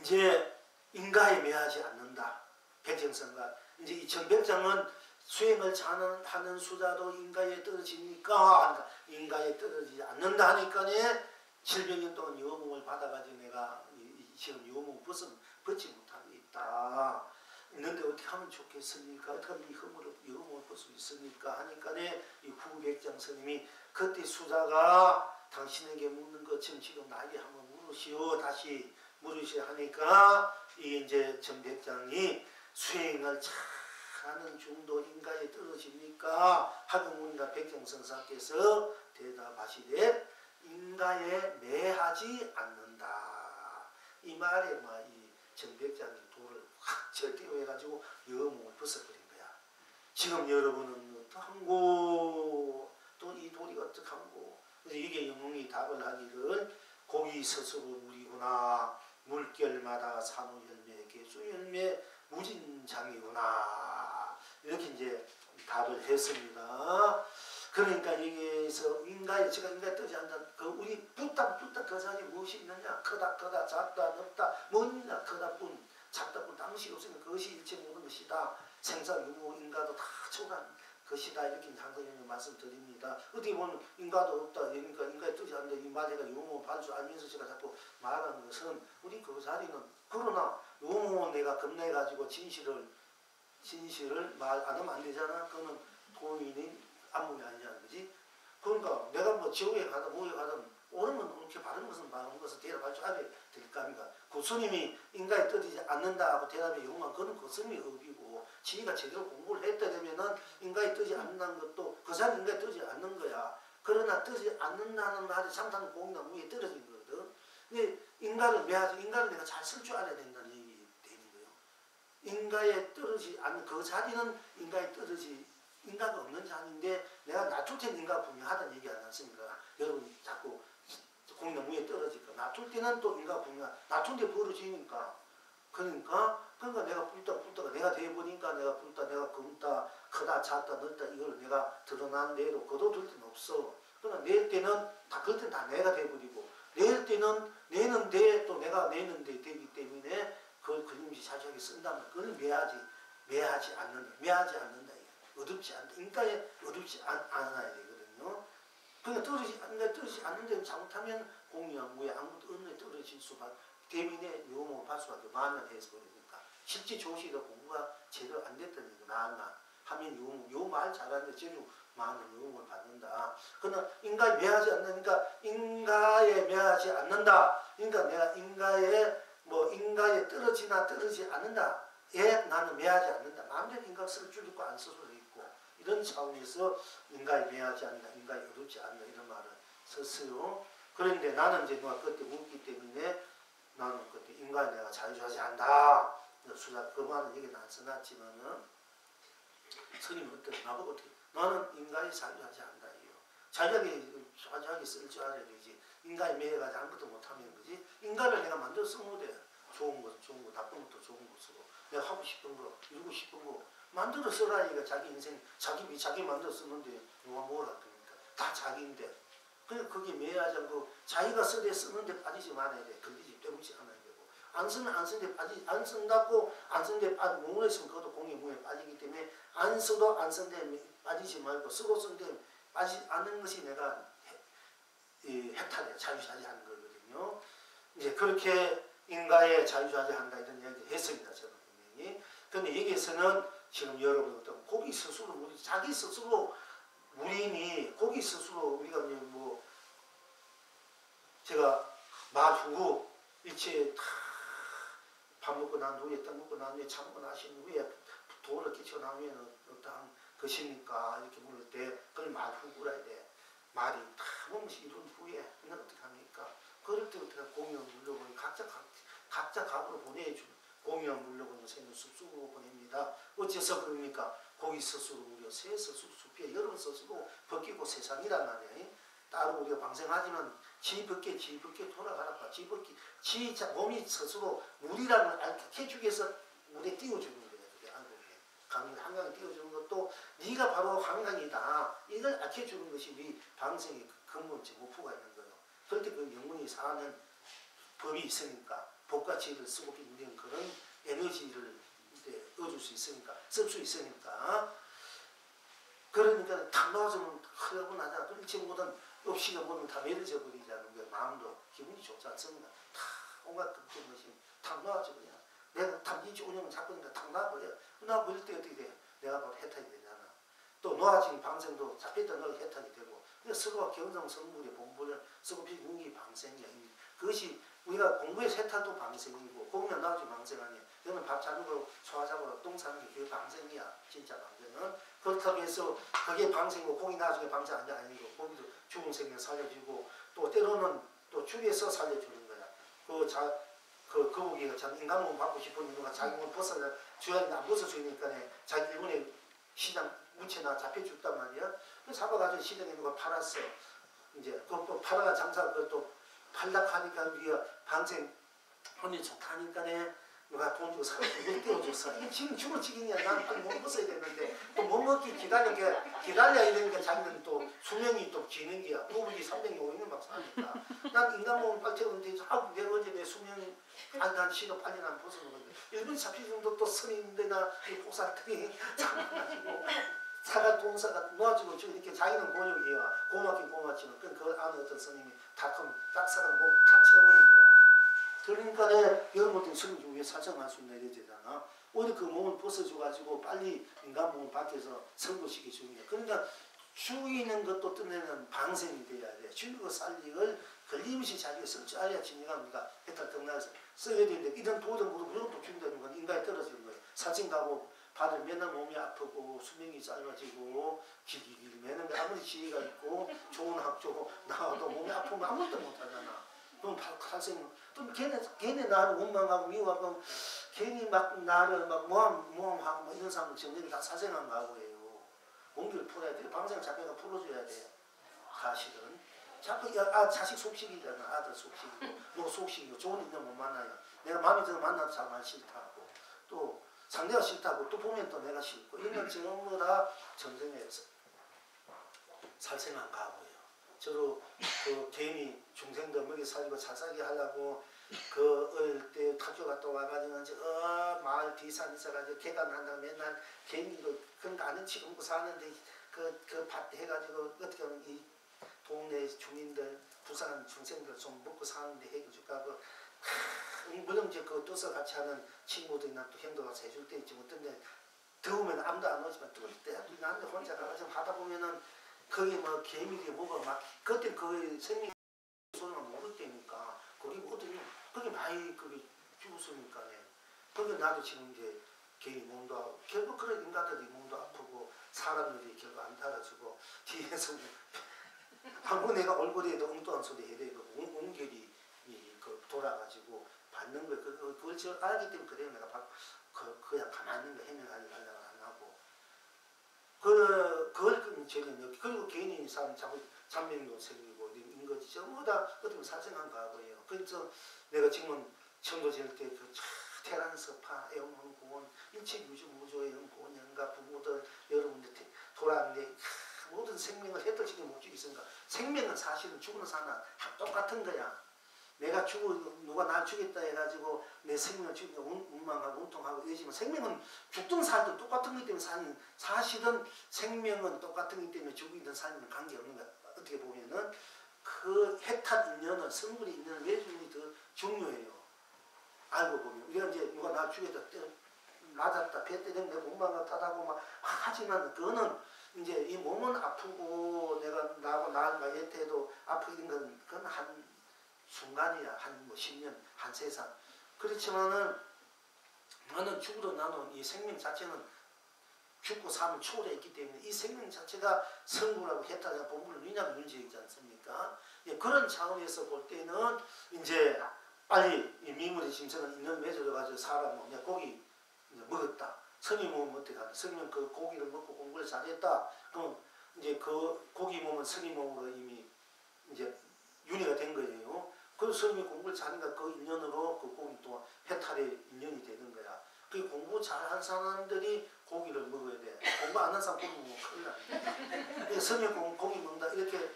이제 인가에 매하지 않는다. 백정선가 이제 이 천백장은 수행을 잘하는 수자도 인가에 떨어집니까? 인가에 떨어지지 않는다 하니까 700년 동안 유업을 받아가지고 내가 지금 유업을 벗지 못하고 있다. 있는데 어떻게 하면 좋겠습니까? 어떻게 하면 이 유업을 벗을 수 있습니까? 하니까 이 후백장 스님이 그때 수자가 당신에게 묻는 것처럼 지금 나에게 한번 물으시오. 다시 물으시오 하니까 이 이제 전백장이 수행을 잘하는 중도 인가에 떨어집니까? 하고 묻니까 백정선사께서 대답하시되 인가에 매하지 않는다. 이 말에 이 전백장이 돌을 확 절대해가지고 여몽을 벗어버린 거야. 지금 여러분은 어떡한고 또 이 돌이 어떡한고. 그래서 이게 영웅이 답을 하기를 고기 스스로 물이구나. 물결마다 산후 열매 개수 열매 무진장이구나. 이렇게 답을 했습니다. 그러니까 여기에서 인가에 제가 인가에 뜨지 않는 그 우리 붙다 그 자리에 무엇이 있느냐? 크다 작다 넓다 뭐냐? 크다 뿐 작다 뿐 당시 없으면 그것이 일체 모든 것이다. 생사 유무 인가도 다 초월한 것이다. 이렇게 항상 말씀드립니다. 어떻게 보면 인가도 없다. 그러니까 인가에 뜨지 않는데 이 마대가 유무 반수 알면서 제가 자꾸 말하는 것은 우리 그 자리는 그러나 유무 내가 겁내가지고 진실을 말 안 하면 안 되잖아. 그거는 도인이 안목이 아니냐는 거지. 그러니까 내가 뭐 지옥에 가든 뭐에 가든 옳으면 옳게 바른 것은 바른 것을 대답할 줄 알아야 될 거 아닙니까. 그 스님이 인가에 떠지지 않는다 하고 대답에 용한 그는 그 스님의 업이고 지가 제대로 공부를 했다 되면은 인가에 떠지 않는다는 것도 그 사람이 인가에 떠지 않는 거야. 그러나 떠지 않는다는 말이 상당 공이나 위에 떨어진 거거든. 근데 인가를 매하지 인가를 내가 잘 쓸 줄 알아야 된다는 얘기 되는 거예요. 인가에 떨어지 않는 그 자리는 인가에 떨어지 인가가 없는 자리인데 내가 낮출 때는 인가 분명하다는 얘기 안 했습니까? 여러분 자꾸 공나무에 떨어질까 낮출 때는 또 인가 분명 낮출 때 벌어지니까 그러니까 내가 불다가 내가 돼버리니까 내가 불다 내가 검다 크다 작다 넓다 이걸 내가 드러난 대로 거둬둘 때는 없어. 그러나 낼 때는 다 그럴 때는 다 내가 돼버리고 낼 때는 내는데 또 내가 내는데 되기 때문에 그걸 그림이 자세하게 쓴다면 그걸 매하지 않는다. 어둡지 않다. 인가에 어둡지 않아야 되거든요. 그러니까 떨어지지 않는데 잘못하면 공이나 무에 아무것도 없는데 떨어질 수밖에 대민의 요모 발수밖에 만만 해서 그러니까 실제 조시가 공부가 제대로 안 됐다는 얘기 만만 하면 요 말 잘하는데 제대로 많은 요목을 받는다. 그러나 인가에 매하지 않는다. 인가에 매하지 않는다. 그러니까 내가 인가에 떨어지나 떨어지지 않는다. 나는 매하지 않는다. 마음대로 인가를 쓸 줄 있고 안 쓸 줄 있고 이런 차원에서 인가에 매하지 않는다. 인가에 어둡지 않는다. 이런 말을 썼어요. 그런데 나는 이제 누가 그때 묻기 때문에 나는 그때 인가에 내가 자유자재 한다. 수작 그 말은 얘기는 안 써놨지만은 스님은 어때? 나보고 어떻게? 나는 인가에 자유자재 한다. 자유하게 쓸 줄 알아야 되지. 인가에 매여가지고 아무것도 못하면 그지? 인가를 내가 만들어 쓰면 돼. 좋은 것은 좋은 거, 나쁜 것도 좋은 것으로. 내가 하고 싶은 거, 이루고 싶은 거 만들어 써라. 이거 자기 인생, 자기 만들어 쓰는데 누가 뭐라 그러니까 다 자기인데. 그러니까 그게 매하지 않고 자기가 쓰는데 빠지지 말아야 돼. 걸리지 때문지 않아야 되고. 안 쓰면 안 쓰는데 안 쓴다고 안 쓰는데 몸을 쓰면 그것도 공의 무에 빠지기 때문에 안 써도 안 쓰는데 빠지지 말고 쓰고 쓰는데 빠지지 않는 것이 내가 해탈해 자유자재하는 거거든요. 이제 그렇게 인가에 자유자재한다 이런 이야기를 했습니다. 저는 분명히. 그런데 여기에서는 지금 여러분 어떤 고기 스스로 자기 스스로 무림이 고기 스스로 우리가 이제 뭐 제가 마주고 일체 밥 먹고 난 후에 떡 먹고 난 후에 참 먹고 나신 후에 도를 끼쳐 나면 어떠한 것입니까? 이렇게 물을 때 그걸 말후구라 해야 돼. 말이 다 몸시 이룬 후에 그냥 어떻게 합니까? 그럴 때 어떻게 공연 물려보니 각자 각으로 보내주는 공연 물려보는 새는 숲속으로 보냅니다. 어째서 그럽니까? 고기 스스로 우려 새 스스로 숲에 여러분 스스로 벗기고 세상이란 말이야. 따로 우리가 방생하지만 지 벗게 돌아가라까 지 벗기 몸이 스스로 물이라는 걸 알게 위해서 물에 띄워주는 거야. 그게 한국에 한강에 띄워주는 것도 네가 바로 한강이다. 이걸 알려주는 것이 우리 방생의 근본적 목표가 있는 거예요. 그럴 때 그 영혼이 사는 법이 있으니까 법과 지혜를 쓰고 있는 그런 에너지를 얻을 수 있으니까 쓸 수 있으니까 그러니까 탁 나와주면 흐르고 나잖아. 일체 모든 없이가 모든 다 매려져 버리자는 게 마음도 기분이 좋지 않습니다. 다 온갖 그런 것이 탁 나와줘 그냥 내가 탐진치 운영을 잡으니까 탁 나와버려. 나와버릴 때 어떻게 돼? 내가 바로 해탈이 되잖아. 또 놓아진 방생도 잡혔던 걸 해탈이 되고 서로가 경성 성불의 본분을 서로 비공기 방생이야. 그것이 우리가 공부에서 해탈도 방생이고 공연 나오지 방생 아니야. 너는 밥 잡으고 소화 잡으고 똥 싸는 게 그게 방생이야. 진짜 방생은. 그렇다고 해서 그게 방생이고 공이 나중에 방생 아니고 거기도 죽은 생명 살려주고 또 때로는 또 죽여서 살려주는 거야. 그 거북이가 참 인간 몸 받고 싶은 이유가 자기 몸 벗어나 주야인데 안 벗어주니까 자기 일본에 시장 무채나 잡혀 죽단 말이야. 그 잡아가지고 시장에 누가 팔았어. 이제 그것도 팔아가 장사 그것도 팔락하니까 우리가 방생 혼이 좋다니까네 누가 돈 주고 사고 물 떼어줬어. 이게 지금 죽을 지경이야. 나는 빨리 못 벗어야 되는데 또 못 먹기 기다려야 이러니까 자기는 또 수명이 또 기는 게야. 부부기 300년 500년 막 사니까. 난 인간 몸을 빨리 태우는데 내가 언제 내 수명이 난 시도 빨리 난 벗어는 건데 일본 잡시정도 또 스님들이나 이 복사들이 장난가지고 사가 동사가 놓아주고 지금 이렇게 자기는 본욕이야. 고맙긴 고맙지만 그 안에 어떤 스님이 딱 사람 목탁 채워버린 거야. 그러니까 여러분들 스님 위에 사정할 수 있는 되잖아. 오히려 그 몸을 벗어줘가지고 빨리 인간 몸을 밖에서 선고시키 주는 거야. 그러니까 죽이는 것도 떠내는 방생이 돼야 돼. 죽이고 살리를 걸림없이 자기가 쓸 줄 알아야 진리가 우리가 해탈 등락에서 써야 되는데 이런 도덕 모두 무조건 죽인다는 건 인간이 떨어지는 거예요. 사진 가고 받을 맨날 몸이 아프고 수명이 짧아지고 길면은 아무리 지혜가 있고 좋은 학교 나와도 몸이 아프면 아무것도 못하잖아. 그럼 발생 또 걔네 나를 원망하고 미워하고 괜히 막 나를 막 모함하고 뭐 이런 사람은 정전이 다 사생한 거고예요. 공기를 풀어야 돼. 방생 자체가 풀어줘야 돼. 사실은 자꾸 자식 속식이잖아. 아들 속식이고 너 속식이고 좋은 인연 못 만나요. 내가 마음에 들어 만나도 잘 싫다고 또 상대가 싫다고 또 보면 또 내가 싫고 이런 전부 다 전쟁에서 살생한 가고예요. 저로 그 개인이 중생들 먹이 살리고 잘 살게 하려고 그 어릴 때 학교 갔다 와가지고 마을 비산 있어가지고 개간한다고 맨날 개인으로 그런 거 아는 척 먹고 사는데 그 밭 해가지고 어떻게 하면 이 동네 주민들 부산 중생들 좀 먹고 사는데 해줄까 물론 이제 그 뜻을 같이 하는 친구들이나 또 형들 가서 해줄 때 있지 어떤 데 더우면 아무도 안 오지만 뜨거울 때 나한테 혼자 가가지고 하다 보면은 거기 뭐 개미들이 뭐가 막 그때 그 생명 소리가 모를 때니까 거기 뭐더니 거기 많이 그게 죽었으니까네. 그게 나도 지금 이제 개인이 몸도 결국 그런 인간들이 몸도 아프고 사람들이 결국 안 달아주고 뒤에서 한번 내가 얼굴에도 엉뚱한 소리 해야 되고 옹결이 돌아가지고 받는 거 그걸 저 알기 때문에 그래요. 내가 그냥 가만히 있는 거 해명하려고 안 하고 그걸 저는 그리고 개인이 사람 잠명도 생기고 이런 거지 전부 다 어떻게 보면 사생한 거고요. 그래서 내가 지금은 청도 지을 때그 테란스파 애원공원 일체유주무조의 연구원 연가 부모들 여러분들 돌아왔는데 모든 생명을 해떨치게 못 죽이니까 생명은 사실은 죽는 사람 똑같은 거야. 내가 누가 날 죽였다 해가지고 내 생명을 죽이고 운망하고 운통하고 이러지만 생명은 죽든 살든 똑같은 거기 때문에 사실은 생명은 똑같은 거기 때문에 죽이든 살든 관계없는 거야. 어떻게 보면은 그 해탈 인연은 성불의 인연은 왜 주는 게 더 중요해요. 알고 보면 우리가 이제 누가 날 죽였다 맞았다 배 때리면 내가 운망하다고 막 하지만 그거는 이제 이 몸은 아프고 내가 나하고 얘때도 아프게 된 건 그건 한 순간이야. 한 뭐 10년, 한 세상. 그렇지만은 나는 죽어도 나는 이 생명 자체는 죽고 사면 초월했기 때문에 이 생명 자체가 성불하고 해탈과 본불 윤약 문제이지 않습니까? 예, 그런 차원에서 볼 때는 이제 빨리 이 미물의 심성은 있는 맺어져 가지고 사람 내가 고기 이제 먹었다. 성이 몸은 어떻게 하냐? 성은 그 고기를 먹고 공부를 잘했다. 그럼 이제 그 고기 몸은 성이 몸으로 이미 이제 윤회가 된 거예요. 그 성이 공부를 잘하니까 그 인연으로 그 고기 또 해탈의 인연이 되는 거야. 그 공부 잘한 사람들이 고기를 먹어야 돼. 공부 안 한 사람 고기 먹으면 큰일 나. 성이 고기 먹는다 이렇게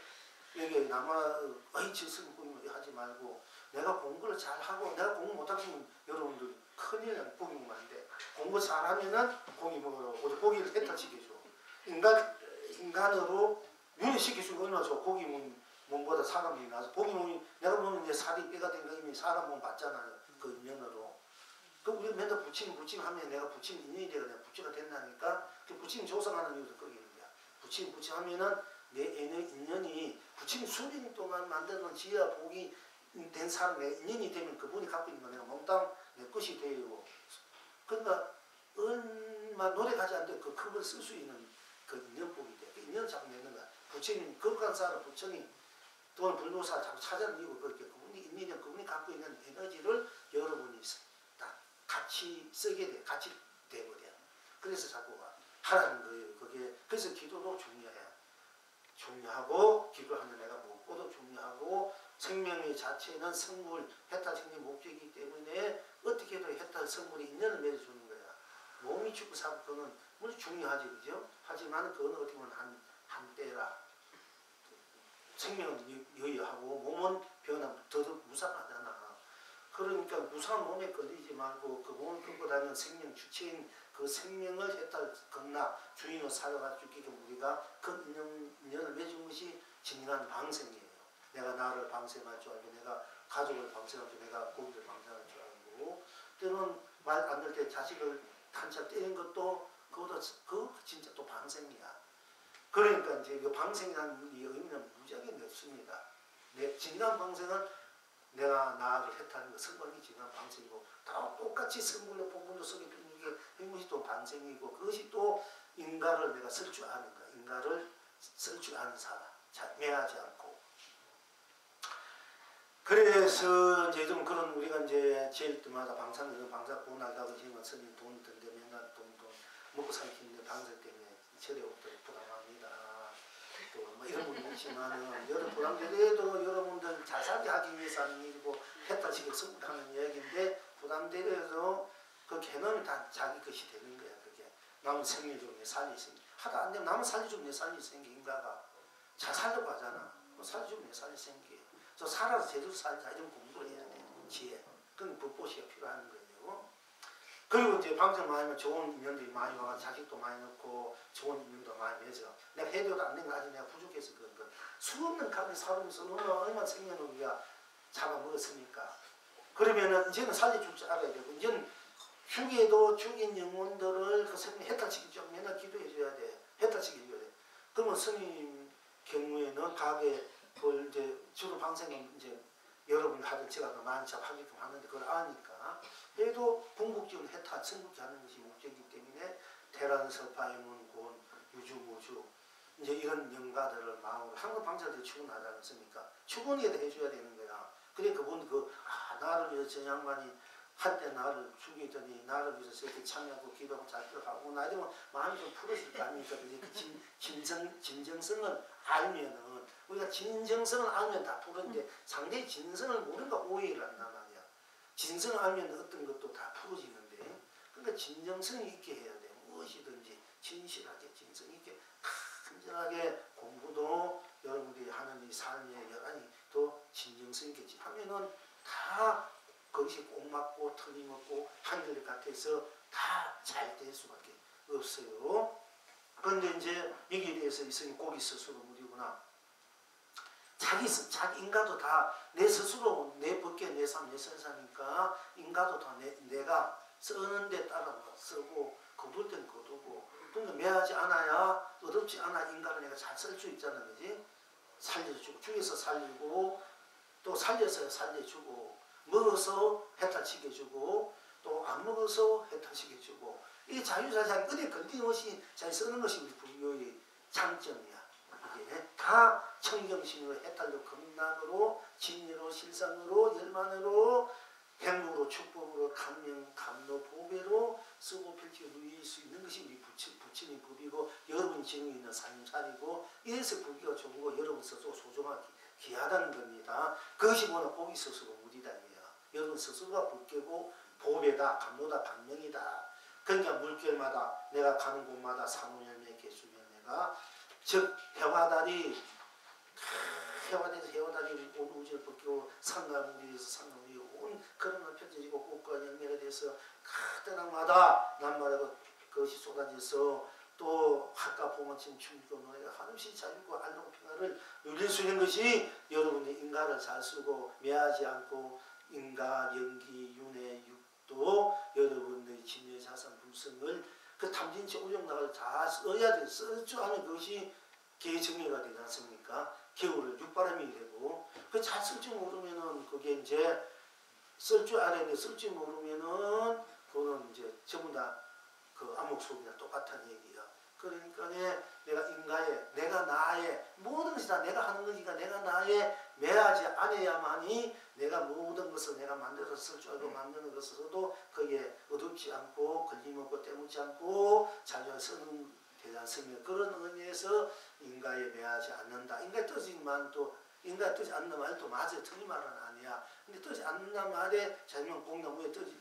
여기 남아 저 성이 고기 하지 말고 내가 공부를 잘하고 내가 공부 못하시면 여러분들 큰일 나. 고기 먹으면 안 돼. 공부 잘하면은 고기 먹으라고 고기를 해탈시켜줘. 인간으로 윤회시켜주는 거 얼마나 좋아. 고기 몸보다 사람 몸이 나서 고기 몸이 내가 보면 이제 살이 빼가 된 거 이미 사람 몸 봤잖아요. 그 인연으로. 그 우리 맨날 부침 하면 내가 부침 인연이 되고 내가 부치가 된다니까 그 부침 조성하는 이유도 거기 있는 거야. 부침 하면은 내 인연이 부침 수년 동안 만드는 지혜와 복이 된 사람의 인연이 되면 그분이 갖고 있는 거 내가 몽땅 내 것이 돼요. 그러니까 얼마 노력하지 않는데 그 큰 걸 쓸 수 있는 그 인연복이 돼. 그 인연 자꾸 내는 거야. 부침이 거룩한 사람 부침이 돈 불노사 자꾸 찾아내는 이유가 그렇게 그분이 갖고 있는 에너지를 여러분이 다 같이 쓰게 돼. 같이 돼버려. 그래서 자꾸 하라는 거예요. 그게 그래서 기도도 중요해. 중요하고 기도하는 내가 먹고도 중요하고 생명의 자체는 성물, 해탈 생명 목적이기 때문에 어떻게 해도 해탈 성물이 인연을 맺어주는 거야. 몸이 죽고 사고 그거는 물론 중요하지, 그죠? 하지만 그건 어떻게 보면 한때라. 생명은 여유하고 몸은 변하고 더더욱 무상하잖아. 그러니까 무상한 몸에 걸리지 말고 그 몸을 끌고 다니는 생명 주체인 그 생명을 해탈 건나 주인으로 살아갈 수 있게 우리가 그 인연을 맺은 것이 진정한 방생이에요. 내가 나를 방생할 줄 알고 내가 가족을 방생할 줄 알고 내가 고기를 방생할 줄 알고 때로는 말 안 들 때 자식을 한차 때린 것도 그것도 진짜 또 방생이야. 그러니까 이제 그 방생이라는 이 의미는 무지하게 넓습니다. 내 진정한 방생은 내가 나를 해탈하는 것, 성불이 진정한 방생이고 다 똑같이 성불로 본분으로 속에 있는 게 이것이 또 방생이고 그것이 또 인가를 내가 쓸 줄 아는 거야. 인가를 쓸 줄 아는 사람. 매하지 않고. 그래서 이제 좀 그런 우리가 이제 제일 때마다 방사능 방사 보나가고 지금 스님 돈 든데 맨날 돈 먹고 살기 힘든 방사 때문에 저래부터 부담합니다. 또 뭐 이런 분이 있지만은 여러 부담되더라도 여러분들 잘 살게 하기 위해서 하는 일이고 해탈시켜 승부하는 이야기인데 부담되더라도 그 개념이 다 자기 것이 되는 거야. 그게 남은 생일 중에 내 살이 생기 하다 안 되면 남은 살이 좀 내 살이 생기 인가가 잘 살려고 하잖아. 살이 좀 내 살이 생기. 저 살아서 제대로 살자 이런 공부를 해야 돼. 지혜. 그건 법보시가 필요한 거예요. 그리고 이제 방송 많이 하면 좋은 인연들이 많이 와가 자식도 많이 넣고 좋은 인연도 많이 맺어. 내가 해줘도 안 된 거 아직 내가 부족해서 그런 거. 수없는 가운데 살면서 얼마나 생명을 우리가 잡아먹었습니까? 그러면은 이제는 살려줄 줄 알아야 되고 이제는 죽여도 죽인 영혼들을 그 생명 해탈시키죠. 맨날 기도해줘야 돼. 해탈시켜줘야 돼. 그러면 스님 경우에는 가게 그걸 이제 주로 방생은 이제 여러분 하든 제가 많이 잡하게끔 하는데 그걸 아니까 그래도 궁극적인 해탈, 승국지 하는 것이 목적이기 때문에 대란, 서파이문, 곤, 유주무주 이제 이런 영가들을 마음으로 한국 방자들이 추구하지 않습니까? 추구해야 해줘야 되는 거야. 그래 그분 나를 위해서 저 양반이 한때 나를 죽이더니 나를 위해서 이렇게 참여하고 기도하고 잘들어가고 나 이러면 마음이 좀 풀어질 거 아닙니까? 그 진정성을 알면은 우리가 진정성을 알면 다 풀었는데 상대의 진성을 모르니까 오해를 한단 말이야. 진성을 알면 어떤 것도 다 풀어지는데 그러니까 진정성이 있게 해야 돼. 무엇이든지 진실하게 진성 있게 간절하게 공부도 여러분들이 하는 이 삶의 여간이 더 진정성 있게 하면은 다 거기서 꼭 맞고 틀림없고 한결 같아서 다 잘 될 수밖에 없어요. 그런데 이제 여기에 대해서 있으니 고기 스스로 무리구나. 자기 인가도 다 내 스스로 내 법계 내 삶 내 선사니까 인가도 다 내가 쓰는 데 따라 쓰고 거둘 땐 거두고 그러니까 매하지 않아야 어둡지 않아 인가를 내가 잘 쓸 수 있잖아. 그지? 살려주고 죽여서 살리고 또 살려서 살려주고 먹어서 해탈시켜주고 또 안 먹어서 해탈시켜주고 이 자유자상 어디 건드림없이 잘 쓰는 것이 우리 불교의 장점이야. 이게 다 청정심으로 해탈로 극락으로 진리로 실상으로 열만으로 행복으로 축복으로 감명 감로 보배로 쓰고 펼치고 누릴 수 있는 것이 우리 부처님 법이고 여러분 지능이 있는 삶살이고 이래서 불교가 좋은 거 여러분 스스로 소중하게 귀하다는 겁니다. 그것이 뭐냐 고기 스스로 무리다니에요. 여러분 스스로가 불교고 보배다 감로다 감명이다. 그러니까 물결마다 내가 가는 곳마다 사무열매 개수면 내가 즉 해화달이 해화달에서 해화달이 온 우주를 벗기고 상가무리에서 상가무리 온 그런 펼쳐지고 꽃과 열매가 돼서 가다랑마다 남마다가 그것이 쏟아져서 또 학과 봉헌침 춤추고 노래가 한없이 자유고 안동 평화를 누릴 수 있는 것이 여러분의 인가를 잘 쓰고 매하지 않고 인가, 연기, 윤회, 육도 여러분의 진여 자산 불성을 그 탐진치 오정락을 잘 써야 돼. 쓸 줄 아는 그것이 개정리가 되지 않습니까? 겨울을 육바람이 되고 그 잘 쓸 줄 모르면은 그게 이제 쓸 줄 알아야 쓸 줄 모르면은 그거는 이제 전부 다 그 암흑속이나 똑같은 얘기야. 그러니까 내가 인가에 내가 나의 모든 것이 다 내가 하는 거니까 내가 나의 매하지 않아야만이 내가 모든 것을 내가 만들어서 쓸 줄 알고 만드는 것으로도 거기에 어둡지 않고 걸림없고 때묻지 않고 잘 쓰는 대단성의 그런 의미에서 인가에 매하지 않는다. 인가의 뜻이지만 또 인간 뜨지 않는다 말도 맞아. 틀린 말은 아니야. 근데 뜨지 않는다 말에 자기만 공나무에 뜨지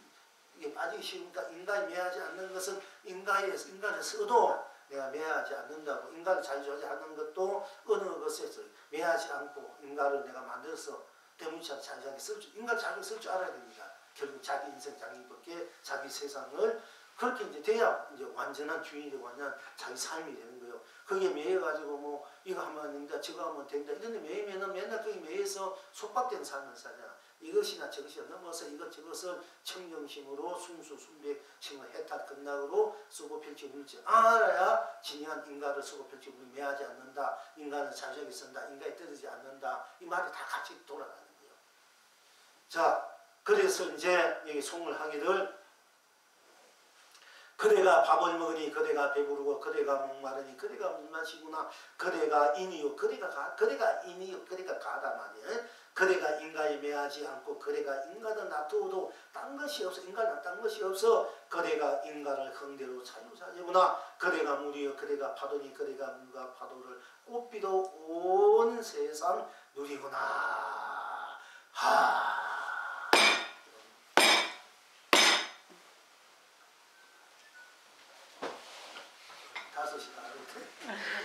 이게 빠지기 쉬우니까 인간이 매하지 않는 것은 인간을 써도 내가 매하지 않는다고 인간을 자유하지 않는 것도 어느 것에서 매하지 않고 인간을 내가 만들어서 때문에 자유하게 인간을 자유하게 쓸 줄 알아야 됩니다. 결국 자기 인생, 자기 밖에 자기 세상을 그렇게 이제 돼야 이제 완전한 주인이 되고 완전한 자기 삶이 되는 거예요. 거기에 매여가지고 뭐 이거 하면 안 된다, 저거 하면 된다 이런데 매이면은 맨날 거기 매여서 속박된 삶을 살잖아. 이것이나 저것이나 넘어서 이것저것을 청정심으로 순수순백심으로 해탈 끝나고 쓰고 펼치고 물지 알아야 진정한 인간을 쓰고 펼치고 매하지 않는다. 인간을 자유하게 쓴다. 인간이 떨어지지 않는다. 이 말이 다 같이 돌아가는 거예요. 자, 그래서 이제 여기 송을 하기를 그대가 밥을 먹으니 그대가 배부르고 그대가 목마르니 그대가 물 마시구나. 그대가 인이요 그대가 인이요 그대가 가다 말이에요. 그대가 인간에 매하지 않고 그대가 인간을 놔두어도 딴 것이 없어. 인간을 딴 것이 없어. 그대가 인간을 흥대로 자유자재구나. 그대가 물이요 그대가 파도니 그대가 물과 파도를 꽃비도 온 세상 누리구나. 하. 5시 다 됐대.